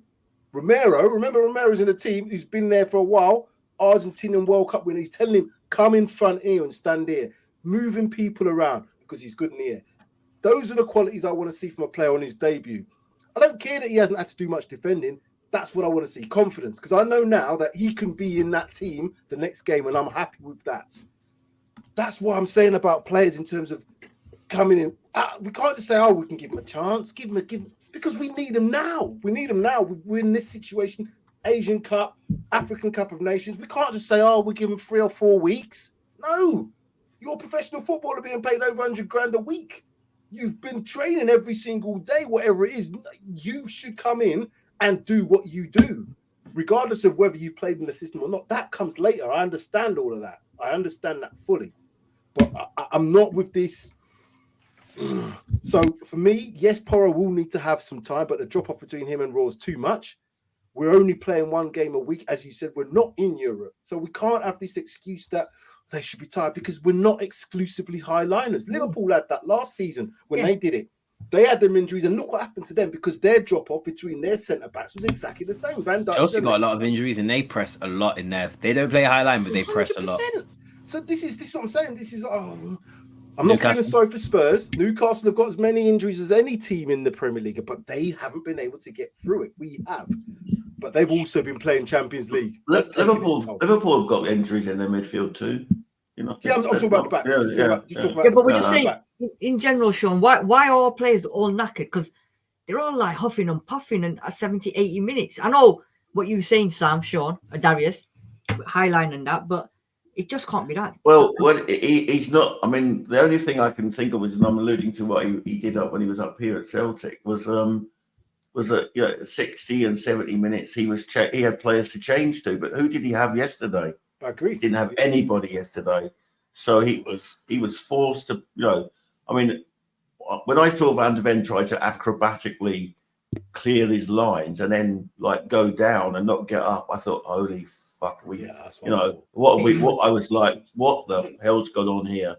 remember Romero's in the team who's been there for a while, Argentinian World Cup winner. He's telling him, come in front here and stand here, moving people around because he's good in the air. Those are the qualities I want to see from a player on his debut. I don't care that he hasn't had to do much defending. That's what I want to see, confidence, because I know now that he can be in that team the next game, and I'm happy with that. That's what I'm saying about players in terms of coming in. We can't just say, oh, we can give him a chance, give him, because we need him now. We need him now. We're in this situation, Asian Cup, African Cup of Nations. We can't just say, oh, we give him 3 or 4 weeks. No, you're a professional footballer being paid over 100 grand a week. You've been training every single day, whatever it is. You should come in and do what you do, regardless of whether you've played in the system or not. That comes later. I understand all of that. I understand that fully. But I'm not with this. So for me, yes, Porro will need to have some time, but the drop-off between him and Raw is too much. We're only playing 1 game a week. As you said, we're not in Europe. So we can't have this excuse that they should be tired because we're not exclusively high liners. Liverpool had that last season when they did it. They had them injuries, and look what happened to them because their drop-off between their centre-backs was exactly the same. Van Dijk, Chelsea got a lot of injuries, and they press a lot in there. They don't play high line, but they press 100%. A lot. So this is what I'm saying. This is I'm not feeling sorry for Spurs. Newcastle have got as many injuries as any team in the Premier League, but they haven't been able to get through it. We have, but they've also been playing Champions League. Liverpool have got injuries in their midfield too. You know, I'm talking about the back. But we're just saying, in general, Sean, why are our players all knackered? Because they're all like huffing and puffing and at 70, 80 minutes. I know what you're saying, Sam, Sean, Darius, Highline and that, but it just can't be that. Well, he's not. I mean, the only thing I can think of is, and I'm alluding to what he did up when he was up here at Celtic, was at 60 and 70 minutes he had players to change to. But who did he have yesterday? I agree. He didn't have anybody yesterday, so he was forced to. I mean, when I saw Van de Ven try to acrobatically clear his lines and then like go down and not get up, I thought, holy fuck, what I was like, what the hell's gone on here?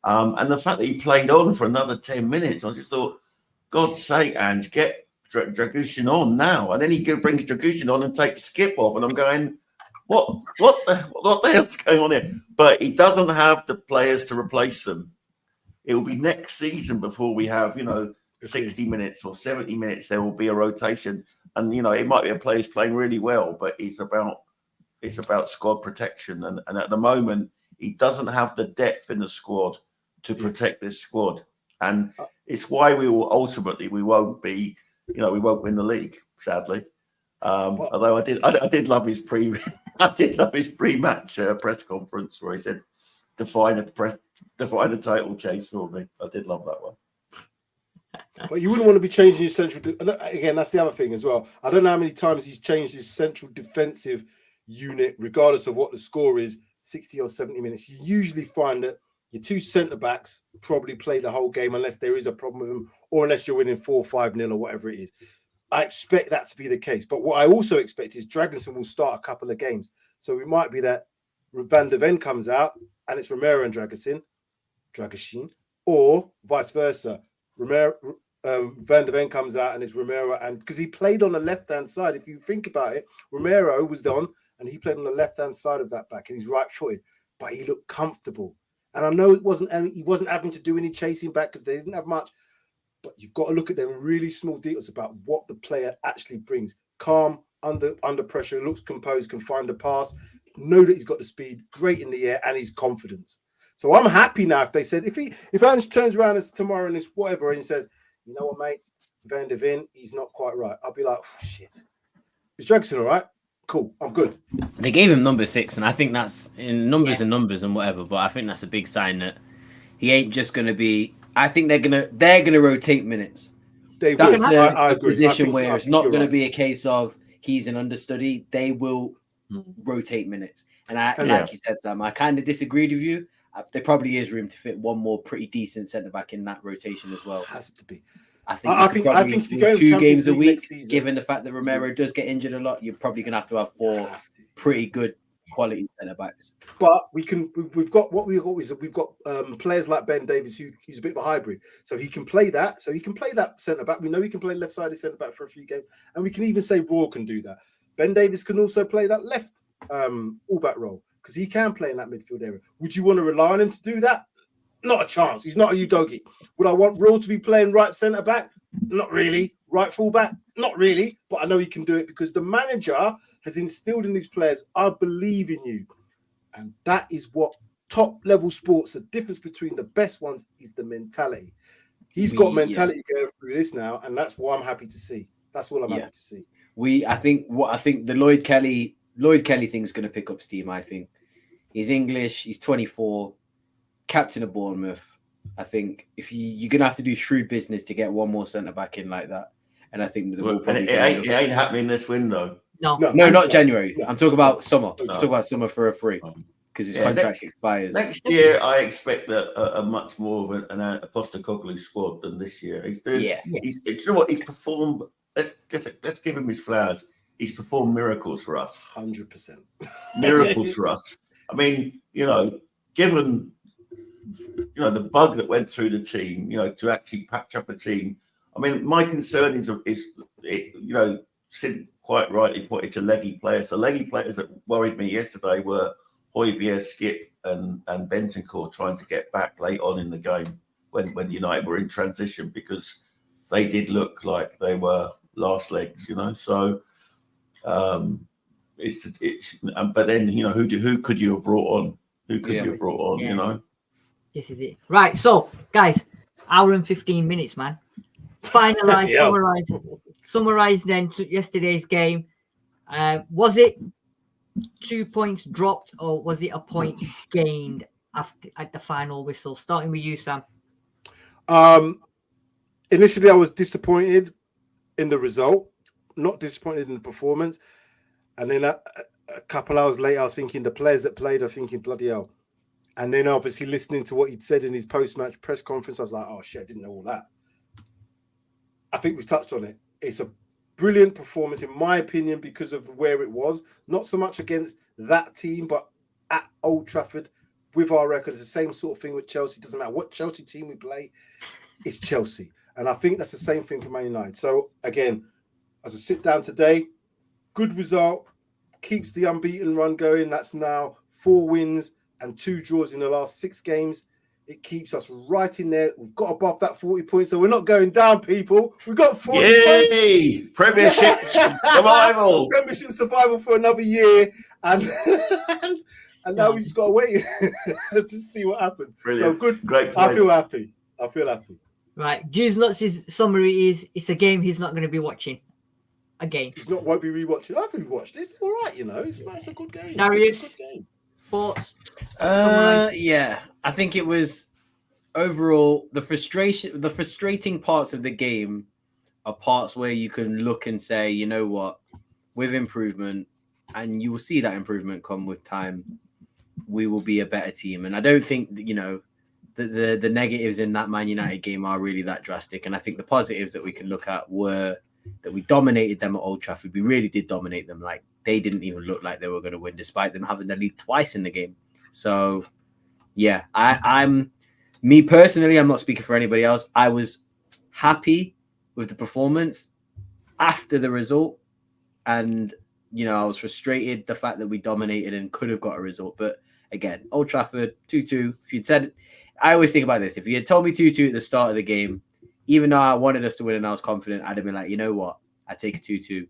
And the fact that he played on for another 10 minutes, I just thought, God's sake, Ange, get Dragusin on now. And then he brings Dragusin on and takes Skip off, and I'm going, what the hell's going on here? But he doesn't have the players to replace them. It will be next season before we have, 60 minutes or 70 minutes. There will be a rotation, and it might be a player's playing really well, but it's about squad protection, and at the moment he doesn't have the depth in the squad to protect this squad. and it's why we won't be, we won't win the league, sadly. Although I did love his pre-match press conference where he said, define a title chase for me. I did love that one. But you wouldn't want to be changing your central. Again, that's the other thing as well. I don't know how many times he's changed his central defensive unit, regardless of what the score is, 60 or 70 minutes. You usually find that your two centre backs probably play the whole game unless there is a problem with them, or unless you're winning 4-5-0 or whatever it is. I expect that to be the case. But what I also expect is Dragonson will start a couple of games. So it might be that Van der Ven comes out and it's Romero and Dragusin, or vice versa. Van der Ven comes out and it's Romero, and because he played on the left-hand side. If you think about it, Romero was on and he played on the left-hand side of that back and he's right-footed, but he looked comfortable. And I know he wasn't having to do any chasing back because they didn't have much, but you've got to look at them really small details about what the player actually brings. Calm, under pressure, looks composed, can find a pass, know that he's got the speed, great in the air, and his confidence. So I'm happy now if they said, if Ange turns around tomorrow and it's whatever and he says, you know what, mate, Van der Ven, he's not quite right. I'll be like, oh, shit. Is Dragusin all right? Cool, I'm good. They gave him number 6, and I think that's in numbers and numbers and whatever, but I think that's a big sign that he ain't just going to be. I think they're gonna rotate minutes. That's a position where it's not going to be a case of he's an understudy. They will rotate minutes. And like you said, Sam, I kind of disagreed with you. There probably is room to fit one more pretty decent centre back in that rotation as well. Has to be. I think if you go 2 games a week, given the fact that Romero does get injured a lot, you're probably gonna have to have 4 pretty good quality centre backs. But we've got players like Ben Davies, who he's a bit of a hybrid, so he can play that. So he can play that centre back. We know he can play left-sided centre back for a few games, and we can even say Raw can do that. Ben Davies can also play that left all-back role because he can play in that midfield area. Would you want to rely on him to do that? Not a chance. He's not a Udogie. Would I want Raw to be playing right centre back? Not really. Right full back? Not really. But I know he can do it because the manager has instilled in these players, I believe in you. And that is what top level sports, the difference between the best ones is the mentality. He's got mentality going through this now, and that's what I'm happy to see. That's all I'm happy to see. I think the Lloyd Kelly thing is going to pick up steam. I think he's English. He's 24. Captain of Bournemouth. I think if you're gonna have to do shrewd business to get one more centre back in like that, and I think it ain't happening this window. No, not January. I'm talking about summer. I'm talking about summer for a free because his contract expires next year. I expect a much more of an Postecoglou squad than this year. He's doing. You know what? He's performed. Let's give him his flowers. He's performed miracles for us. 100%. Miracles for us. I mean, given. The bug that went through the team, to actually patch up a team. I mean, my concern is Sid quite rightly pointed to leggy players. The leggy players that worried me yesterday were Højbjerg, Skip, and Bentancur trying to get back late on in the game when United were in transition because they did look like they were last legs, So but then who could you have brought on? Who could you have brought on? This is it. Right. So, guys, hour and 15 minutes, man. Summarize then to yesterday's game. Was it 2 points dropped or was it a point gained at the final whistle? Starting with you, Sam. Initially, I was disappointed in the result, not disappointed in the performance. And then a couple hours later, I was thinking the players that played are thinking, bloody hell. And then obviously listening to what he'd said in his post-match press conference, I was like, oh, shit, I didn't know all that. I think we've touched on it. It's a brilliant performance, in my opinion, because of where it was. Not so much against that team, but at Old Trafford with our record. It's the same sort of thing with Chelsea. It doesn't matter what Chelsea team we play, it's Chelsea. And I think that's the same thing for Man United. So, again, as I sit down today, good result, keeps the unbeaten run going. That's now 4 wins and 2 draws in the last 6 games. It keeps us right in there. We've got above that 40 points, so we're not going down, people. We've got 40 points. Premiership survival. Premiership survival for another year. And now we just got to wait to see what happens. Brilliant. So good. Great play. I feel happy. Right. Juice Nuts' summary is it's a game he's not going to be watching again. He's not won't be rewatching. I've rewatched it. It's all right, you know. It's a good game. Darius? It's a good game. Thoughts? Yeah, I think it was overall the frustrating parts of the game are parts where you can look and say, you know what, with improvement, and you will see that improvement come with time, we will be a better team. And I don't think that, you know, the negatives in that Man United game are really that drastic. And I think the positives that we can look at were that we dominated them at Old Trafford. We really did dominate them. Like, they didn't even look like they were going to win, despite them having the lead twice in the game. So, yeah, I'm me personally, I'm not speaking for anybody else. I was happy with the performance after the result. And, you know, I was frustrated the fact that we dominated and could have got a result. But again, Old Trafford, 2-2. If you'd said, I always think about this. If you had told me 2-2 at the start of the game, even though I wanted us to win and I was confident, I'd have been like, you know what? I take a 2-2.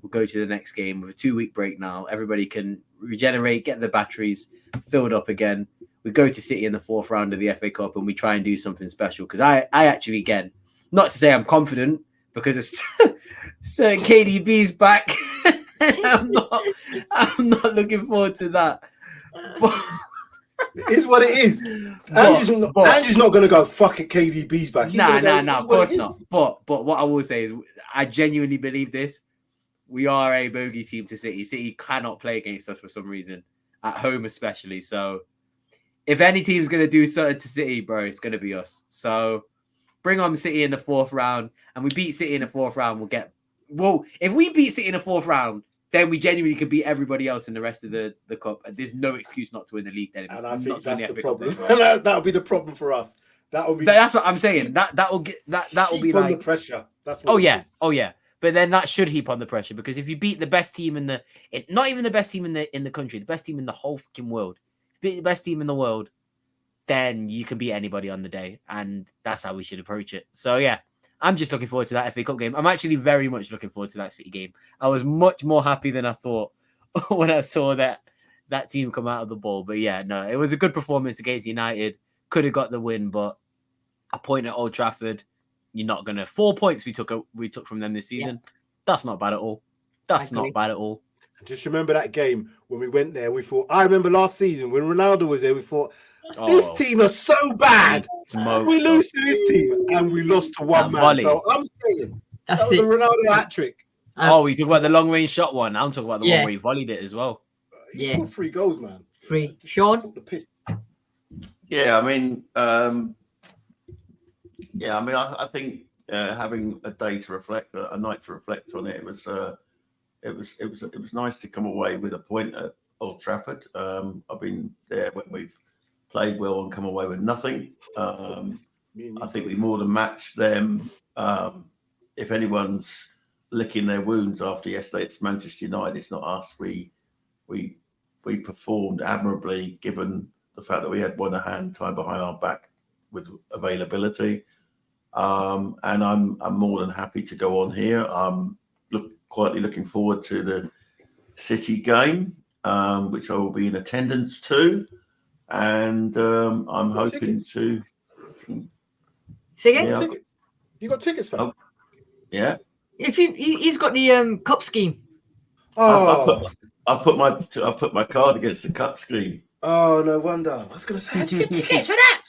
We'll go to the next game with a 2-week break now. Everybody can regenerate, get the batteries filled up again. We go to City in the 4th round of the FA Cup and we try and do something special. Because I actually, again, not to say I'm confident, because it's certain KDB's back. I'm not looking forward to that. But It is what it is. Andrew's not going to go, fuck it, KDB's back. Nah, of course not. But what I will say is, I genuinely believe this. We are a bogey team to City. City cannot play against us for some reason, at home especially. So if any team's going to do something to City, bro, it's going to be us. So bring on City in the 4th round, and we beat City in the 4th round. If we beat City in the 4th round, then we genuinely could beat everybody else in the rest of the cup. And there's no excuse not to win the league then. And I think that's the problem. That'll be the problem for us. That's what I'm saying. That will be like the pressure. That's what Oh yeah. But then that should heap on the pressure, because if you beat the best team not even the best team in the country, the best team in the whole fucking world, beat the best team in the world, then you can beat anybody on the day, and that's how we should approach it. So yeah, I'm just looking forward to that FA Cup game. I'm actually very much looking forward to that City game. I was much more happy than I thought when I saw that team come out of the ball. But yeah, no, it was a good performance against United. Could have got the win, but a point at Old Trafford, you're not gonna 4 points we took from them this season. Yeah. That's not bad at all. Not bad at all. Just remember that game when we went there. We thought. I remember last season when Ronaldo was there. We thought, this team is so bad. We lose to this team, and we lost to one man. Volley. So I'm saying that was a Ronaldo hat trick. We talk about the long range shot one. I'm talking about the one where he volleyed it as well. He scored 3 goals, man. 3. Sean? Yeah, I mean, I think having a day to reflect, a night to reflect on it, it was nice to come away with a point at Old Trafford. I've been there when we've played well and come away with nothing. I think we more than matched them. If anyone's licking their wounds after yesterday's Manchester United, it's not us. We performed admirably, given the fact that we had one hand tied behind our back with availability. And I'm more than happy to go on here. I'm quietly looking forward to the City game, which I will be in attendance to. And I'm hoping tickets? to. Say again? You got tickets for? Yeah. If he's got the cup scheme. Oh, I've put my card against the cup scheme. Oh, no wonder. I was going to say, how'd you get tickets for that?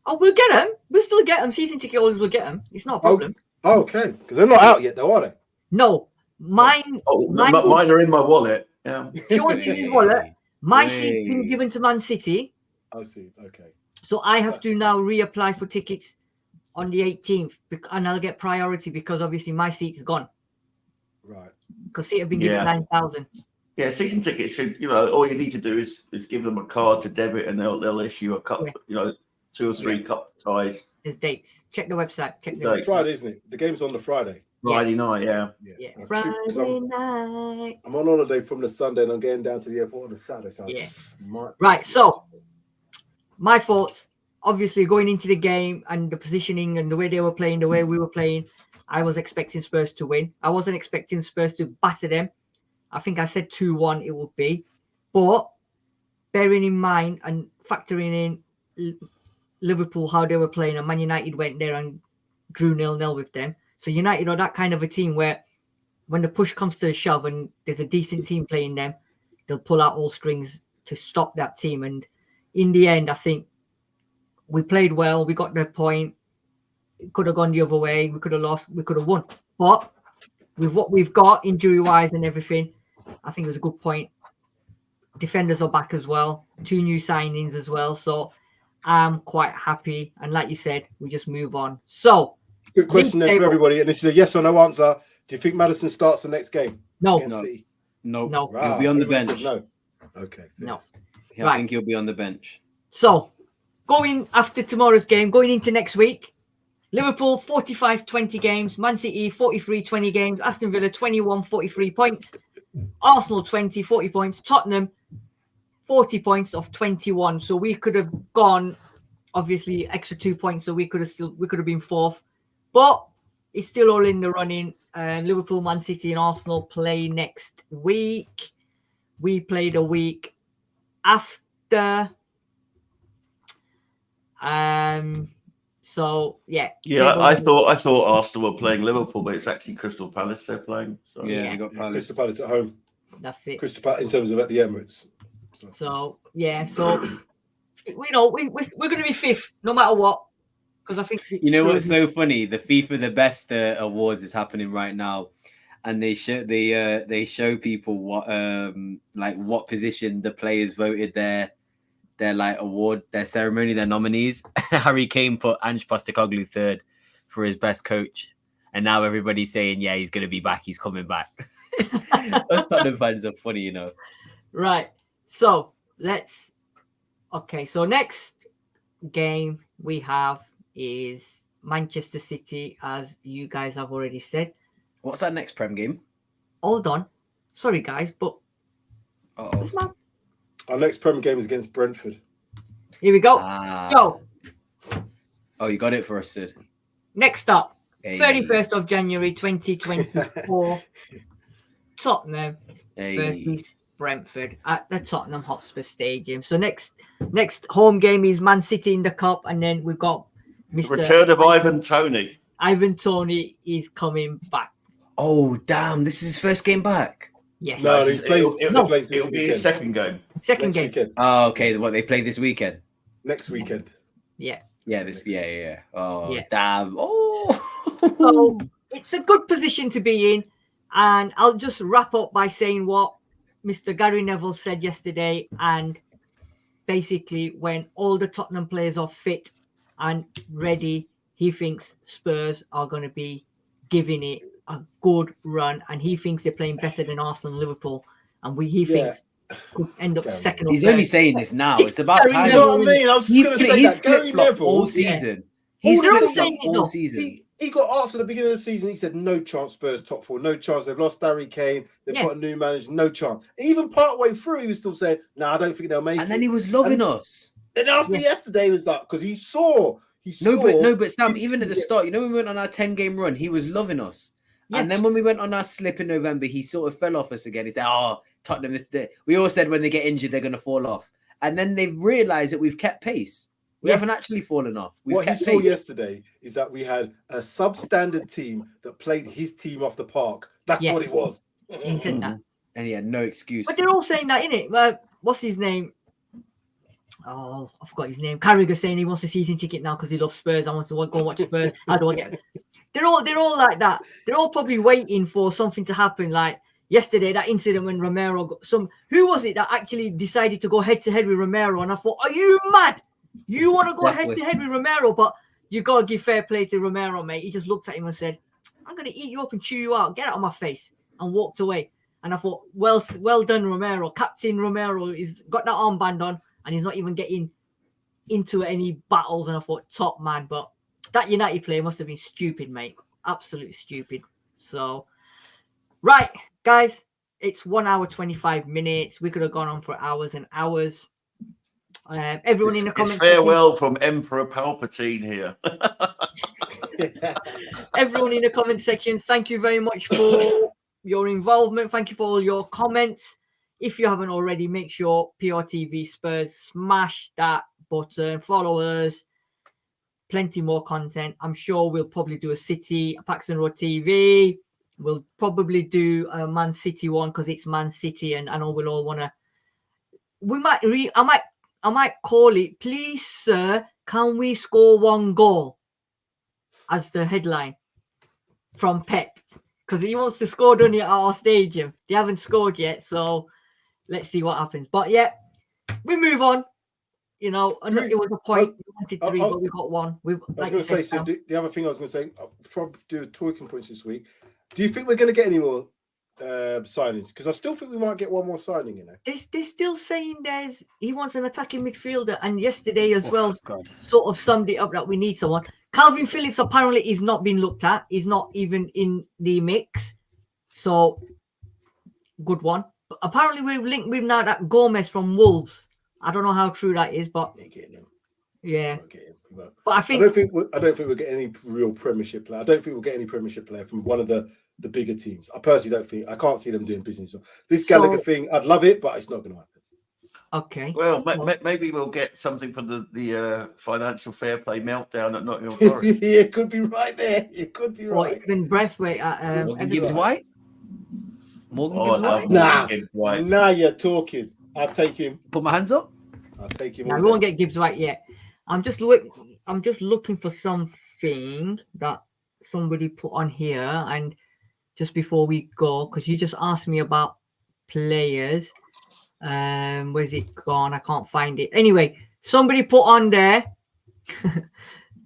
Oh, we'll get them. We'll still get them. Season ticket holders will get them. It's not a problem. Oh, okay. Because they're not out yet, though, are they? No. Mine are in my wallet. Yeah. Sean's in his wallet. My seat's been given to Man City. I see. Okay. So I have to now reapply for tickets on the 18th, and I'll get priority because obviously my seat is gone. Right. Because City have been given 9,000. Yeah, season tickets should, all you need to do is give them a card to debit, and they'll issue a cup, 2 or 3 cup ties. There's dates. Check the website. Check the It's Friday, isn't it? The game's on the Friday. Friday night, yeah. Friday night. I'm on holiday from the Sunday, and I'm getting down to the airport on the Saturday. So right. So my thoughts. Obviously, going into the game and the positioning and the way they were playing, the way we were playing, I was expecting Spurs to win. I wasn't expecting Spurs to batter them. I think I said 2-1 it would be. But bearing in mind and factoring in Liverpool, how they were playing, and Man United went there and drew 0-0 with them. So United are that kind of a team where when the push comes to the shove and there's a decent team playing them, they'll pull out all strings to stop that team. And in the end, I think we played well. We got the point. It could have gone the other way. We could have lost. We could have won. But with what we've got, injury-wise and everything, I think it was a good point. Defenders are back as well. 2 new signings as well. So I'm quite happy. And like you said, we just move on. So, good question then for everybody. And this is a yes or no answer. Do you think Maddison starts the next game? No. No. Right. He'll be on the Everybody bench. said no. Okay. No. I think he'll be on the bench. So, going after tomorrow's game, going into next week, Liverpool 45-20 games, Man City 43-20 games, Aston Villa 21-43 points, Arsenal 40 points, Tottenham 40 points of 21. So we could have gone obviously extra 2 points, so we could have been fourth, but it's still all in the running. Liverpool, Man City, and Arsenal play next week. We played a week after. So yeah. I thought Arsenal were playing Liverpool, but it's actually Crystal Palace they're playing. So Yeah, we got Palace. Crystal Palace at home. That's it. Crystal Palace in terms of at the Emirates. So yeah, so we know we're going to be fifth no matter what, because I think you know what's so funny. The FIFA the Best awards is happening right now, and they show people what what position the players voted their like award, their ceremony, their nominees. Harry Kane put Ange Postecoglou third for his best coach, and now everybody's saying he's going to be back, he's coming back. Those Tottenham fans are funny, you know. Right. So so next game we have is Manchester City, as you guys have already said. What's that next Prem game? Hold on. Sorry, guys, but our next Prem game is against Brentford. Here we go. So, you got it for us, Sid. Next up, 31st of January 2024, Tottenham versus Brentford at the Tottenham Hotspur Stadium. So next home game is Man City in the Cup, and then we've got Mr. Return of Ivan Toney. Ivan Toney is coming back. Oh, damn. This is his first game back? Yes. No, he plays It'll be his second game. Second game. Weekend. Oh, okay. What, they play this weekend? Next weekend. Yeah. Yeah, yeah. Oh, yeah. Damn. Oh. So it's a good position to be in. And I'll just wrap up by saying what Mr. Gary Neville said yesterday. And basically, when all the Tottenham players are fit and ready, he thinks Spurs are going to be giving it a good run. And he thinks they're playing better than Arsenal and Liverpool. And he thinks could end up second. He's only saying this now. It's about time. You know what I mean? I was just going to say that. Gary Neville all season. He's flip-flopped all season. He got asked at the beginning of the season. He said, "No chance, Spurs top four. No chance. They've lost Harry Kane. They've got a new manager. No chance." Even partway through, he was still saying, "No, I don't think they'll make it." And then he was loving us. Then after yesterday, he was like, because he saw. No, but Sam, even at the start, when we went on our 10-game run, he was loving us. Yes. And then when we went on our slip in November, he sort of fell off us again. He said, Tottenham, we all said when they get injured, they're going to fall off. And then they've realised that we've kept pace. We haven't actually fallen off. What he saw yesterday is that we had a substandard team that played his team off the park. That's what it was. He said that. And he had no excuse. But they're all saying that, innit? What's his name? Oh, I forgot his name. Carragher saying he wants a season ticket now because he loves Spurs. I want to go and watch Spurs. How do I get it? They're all like that. They're all probably waiting for something to happen. Like yesterday, that incident when Romero got who was it that actually decided to go head to head with Romero? And I thought, are you mad? You want to go head to head with Romero, but you got to give fair play to Romero, mate. He just looked at him and said, I'm going to eat you up and chew you out. Get out of my face. And walked away. And I thought, well done, Romero. Captain Romero. He's got that armband on and he's not even getting into any battles. And I thought, top man. But that United player must have been stupid, mate. Absolutely stupid. So, right, guys. It's 1 hour, 25 minutes. We could have gone on for hours and hours. Everyone in the comments. Farewell from Emperor Palpatine here. Everyone in the comment section, thank you very much for your involvement. Thank you for all your comments. If you haven't already, make sure PRTvSpurs smash that button. Follow us. plenty more content. I'm sure we'll probably do a City, a Paxton Road TV. We'll probably do a Man City one because it's Man City, and I know we'll all want to. We might I might call it, please, sir, can we score 1 goal as the headline from Pep? Because he wants to score, doesn't he, at our stadium? They haven't scored yet, so let's see what happens. But yeah, we move on. You know, it was a point. We wanted 3, but we got 1. I was going to say, so the other thing I was going to say, I'll probably do talking points this week. Do you think we're going to get any more signings? Because I still think we might get 1 more signing, you know. They're still saying he wants an attacking midfielder, and yesterday as well, sort of summed it up that we need someone. Calvin Phillips apparently is not being looked at. He's not even in the mix. So, good one. But apparently we're linked with now that Gomez from Wolves. I don't know how true that is, but yeah. But I don't think we'll get any real Premiership player. I don't think we'll get any Premiership player from one of the bigger teams. I personally don't think. I can't see them doing business. So this Gallagher thing, I'd love it, but it's not going to happen. Okay. Well, maybe we'll get something for the financial fair play meltdown at Nottingham Forest. It could be right there. It could be right. Even Braithwaite at Morgan Gibbs White. Nah, you're talking. I'll take him. Put my hands up. I'll take him. Now, we won't get Gibbs White yet. I'm just looking for something that somebody put on here, and just before we go, because you just asked me about players. Where's it gone? I can't find it. Anyway, somebody put on there.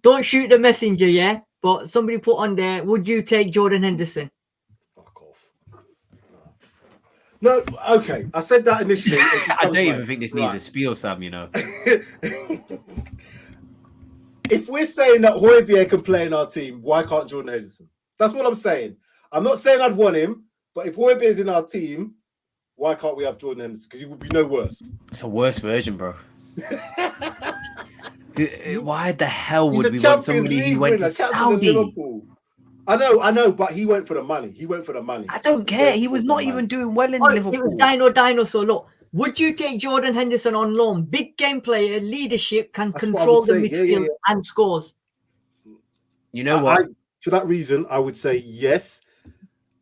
Don't shoot the messenger, yeah. But somebody put on there. Would you take Jordan Henderson? Fuck off. No, okay. I said that initially. I don't even think this needs a spiel, Sam. You know. If we're saying that Højbjerg can play in our team, why can't Jordan Henderson? That's what I'm saying. I'm not saying I'd want him, but if Højbjerg is in our team, why can't we have Jordan Henderson? Because he would be no worse. It's a worse version, bro. Why the hell would we want somebody who went to Saudi? I know, but he went for the money. I don't care. He was not even doing well in Liverpool. It was Dino. So look, would you take Jordan Henderson on loan? Big game player, leadership, can control the midfield and scores. You know what? For that reason, I would say yes.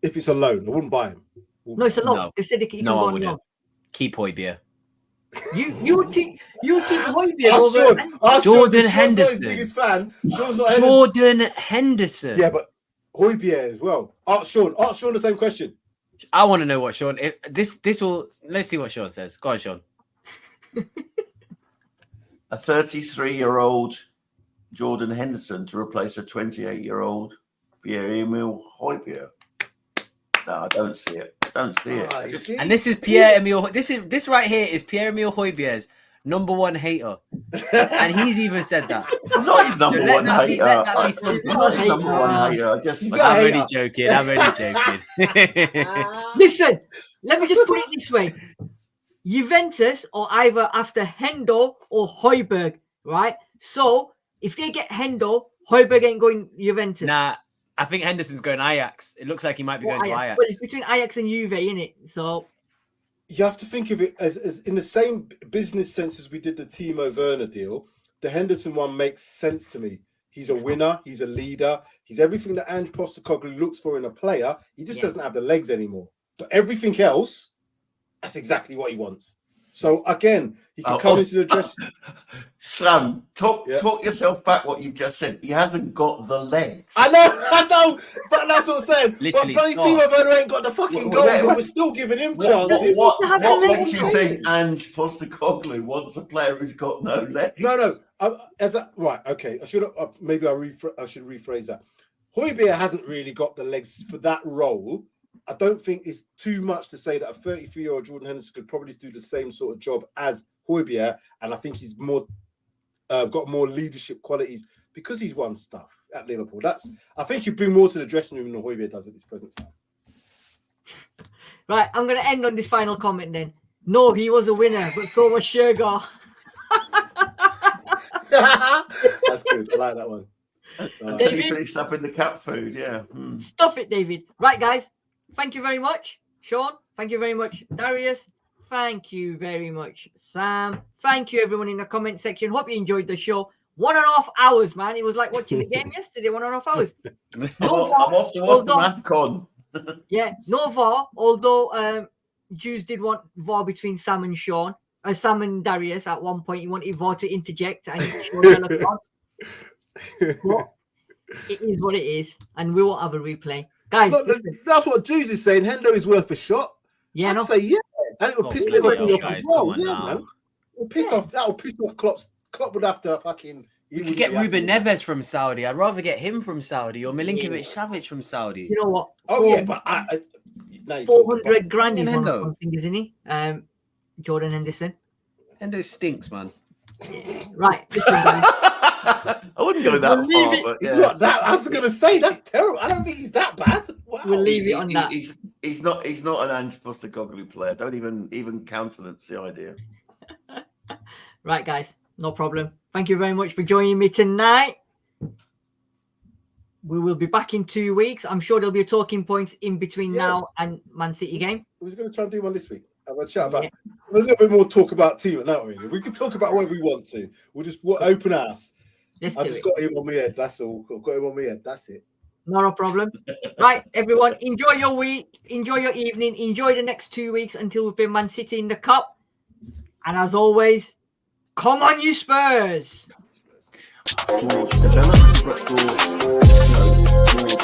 If it's a loan, I wouldn't buy him. No, it's a loan. They said he can go on loan. Keep Højbjerg. You would keep Højbjerg over Jordan Henderson. Biggest fan. Jordan Henderson. Yeah, but Højbjerg as well. Ask Sean the same question. I want to know what Sean. This will. Let's see what Sean says. Go on, Sean. A 33-year-old Jordan Henderson to replace a 28-year-old Pierre-Emile Højbjerg. No, I don't see it. And this is Pierre-Emile. This right here is Pierre-Emile Højbjerg's #1 hater, and he's even said that. I'm not his number one hater. I'm not his number one hater. I'm only joking. Listen, let me just put it this way: Juventus are either after Hendo or Højbjerg, right? So if they get Hendo, Højbjerg ain't going Juventus. Nah, I think Henderson's going Ajax. It looks like he might be going to Ajax. Well, it's between Ajax and Juve, isn't it? So you have to think of it as in the same business sense as we did the Timo Werner deal. The Henderson one makes sense to me. He's a winner. He's a leader. He's everything that Ange Postecoglou looks for in a player. He just doesn't have the legs anymore. But everything else, that's exactly what he wants. So again, he can come into the dress. Sam, talk yourself back. What you've just said. He hasn't got the legs. I know, but that's what I'm saying. Literally, but Timo Werner ain't got the fucking goals, and we're still giving him chances. What makes you think Ange Postecoglou wants a player who's got no legs? No. Right, okay. I should rephrase that. Højbjerg hasn't really got the legs for that role. I don't think it's too much to say that a 33-year-old Jordan Henderson could probably do the same sort of job as Højbjerg, and I think he's more got more leadership qualities because he's won stuff at Liverpool. I think he'd bring more to the dressing room than Højbjerg does at this present time. Right, I'm going to end on this final comment then. No, he was a winner, but so was Shergar. That's good. I like that one. David, he finished up in the cat food, yeah. Stuff it, David. Right, guys. Thank you very much, Sean. Thank you very much, Darius. Thank you very much, Sam. Thank you, everyone in the comment section. Hope you enjoyed the show. 1.5 hours, man. It was like watching the game yesterday. 1.5 hours. I'm off to watch the AFCON. Yeah, no VAR. Although Jews did want VAR between Sam and Sean, Sam and Darius at one point. He wanted VAR to interject and show yellow card. But it is what it is, and we won't have a replay, guys. Look, that's what Jews is saying. Hendo is worth a shot. Yeah, I'd say yeah, and it would piss Liverpool off as well. Yeah, man. It'll piss off. That will piss off Klopp. Klopp would have to fucking. You could get Ruben Neves from Saudi. I'd rather get him from Saudi or Milinkovic-Savic from Saudi. You know what? Oh yeah, but 400 grand is on something, isn't he? Jordan Henderson. Hendo stinks, man. Right, listen, guys. I wouldn't go that far. But It's not that. I was gonna say that's terrible. I don't think he's that bad. Wow. We'll leave it on that. He's not an Ange Postecoglou player. Don't even countenance the idea. Right, guys, no problem. Thank you very much for joining me tonight. We will be back in 2 weeks. I'm sure there'll be talking points in between now and Man City game. We was going to try and do one this week. Have a chat about a little bit more talk about team and that. Really, we can talk about whatever we want to. We'll just open ass. I just got him on my head. That's all. Got him on my head. That's it. Not a problem. Right, everyone, enjoy your week, enjoy your evening, enjoy the next 2 weeks until we play Man City in the Cup. And as always, come on, you Spurs!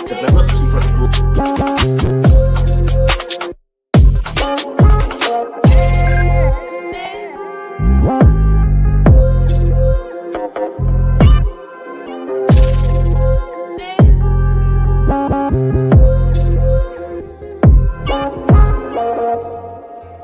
Develop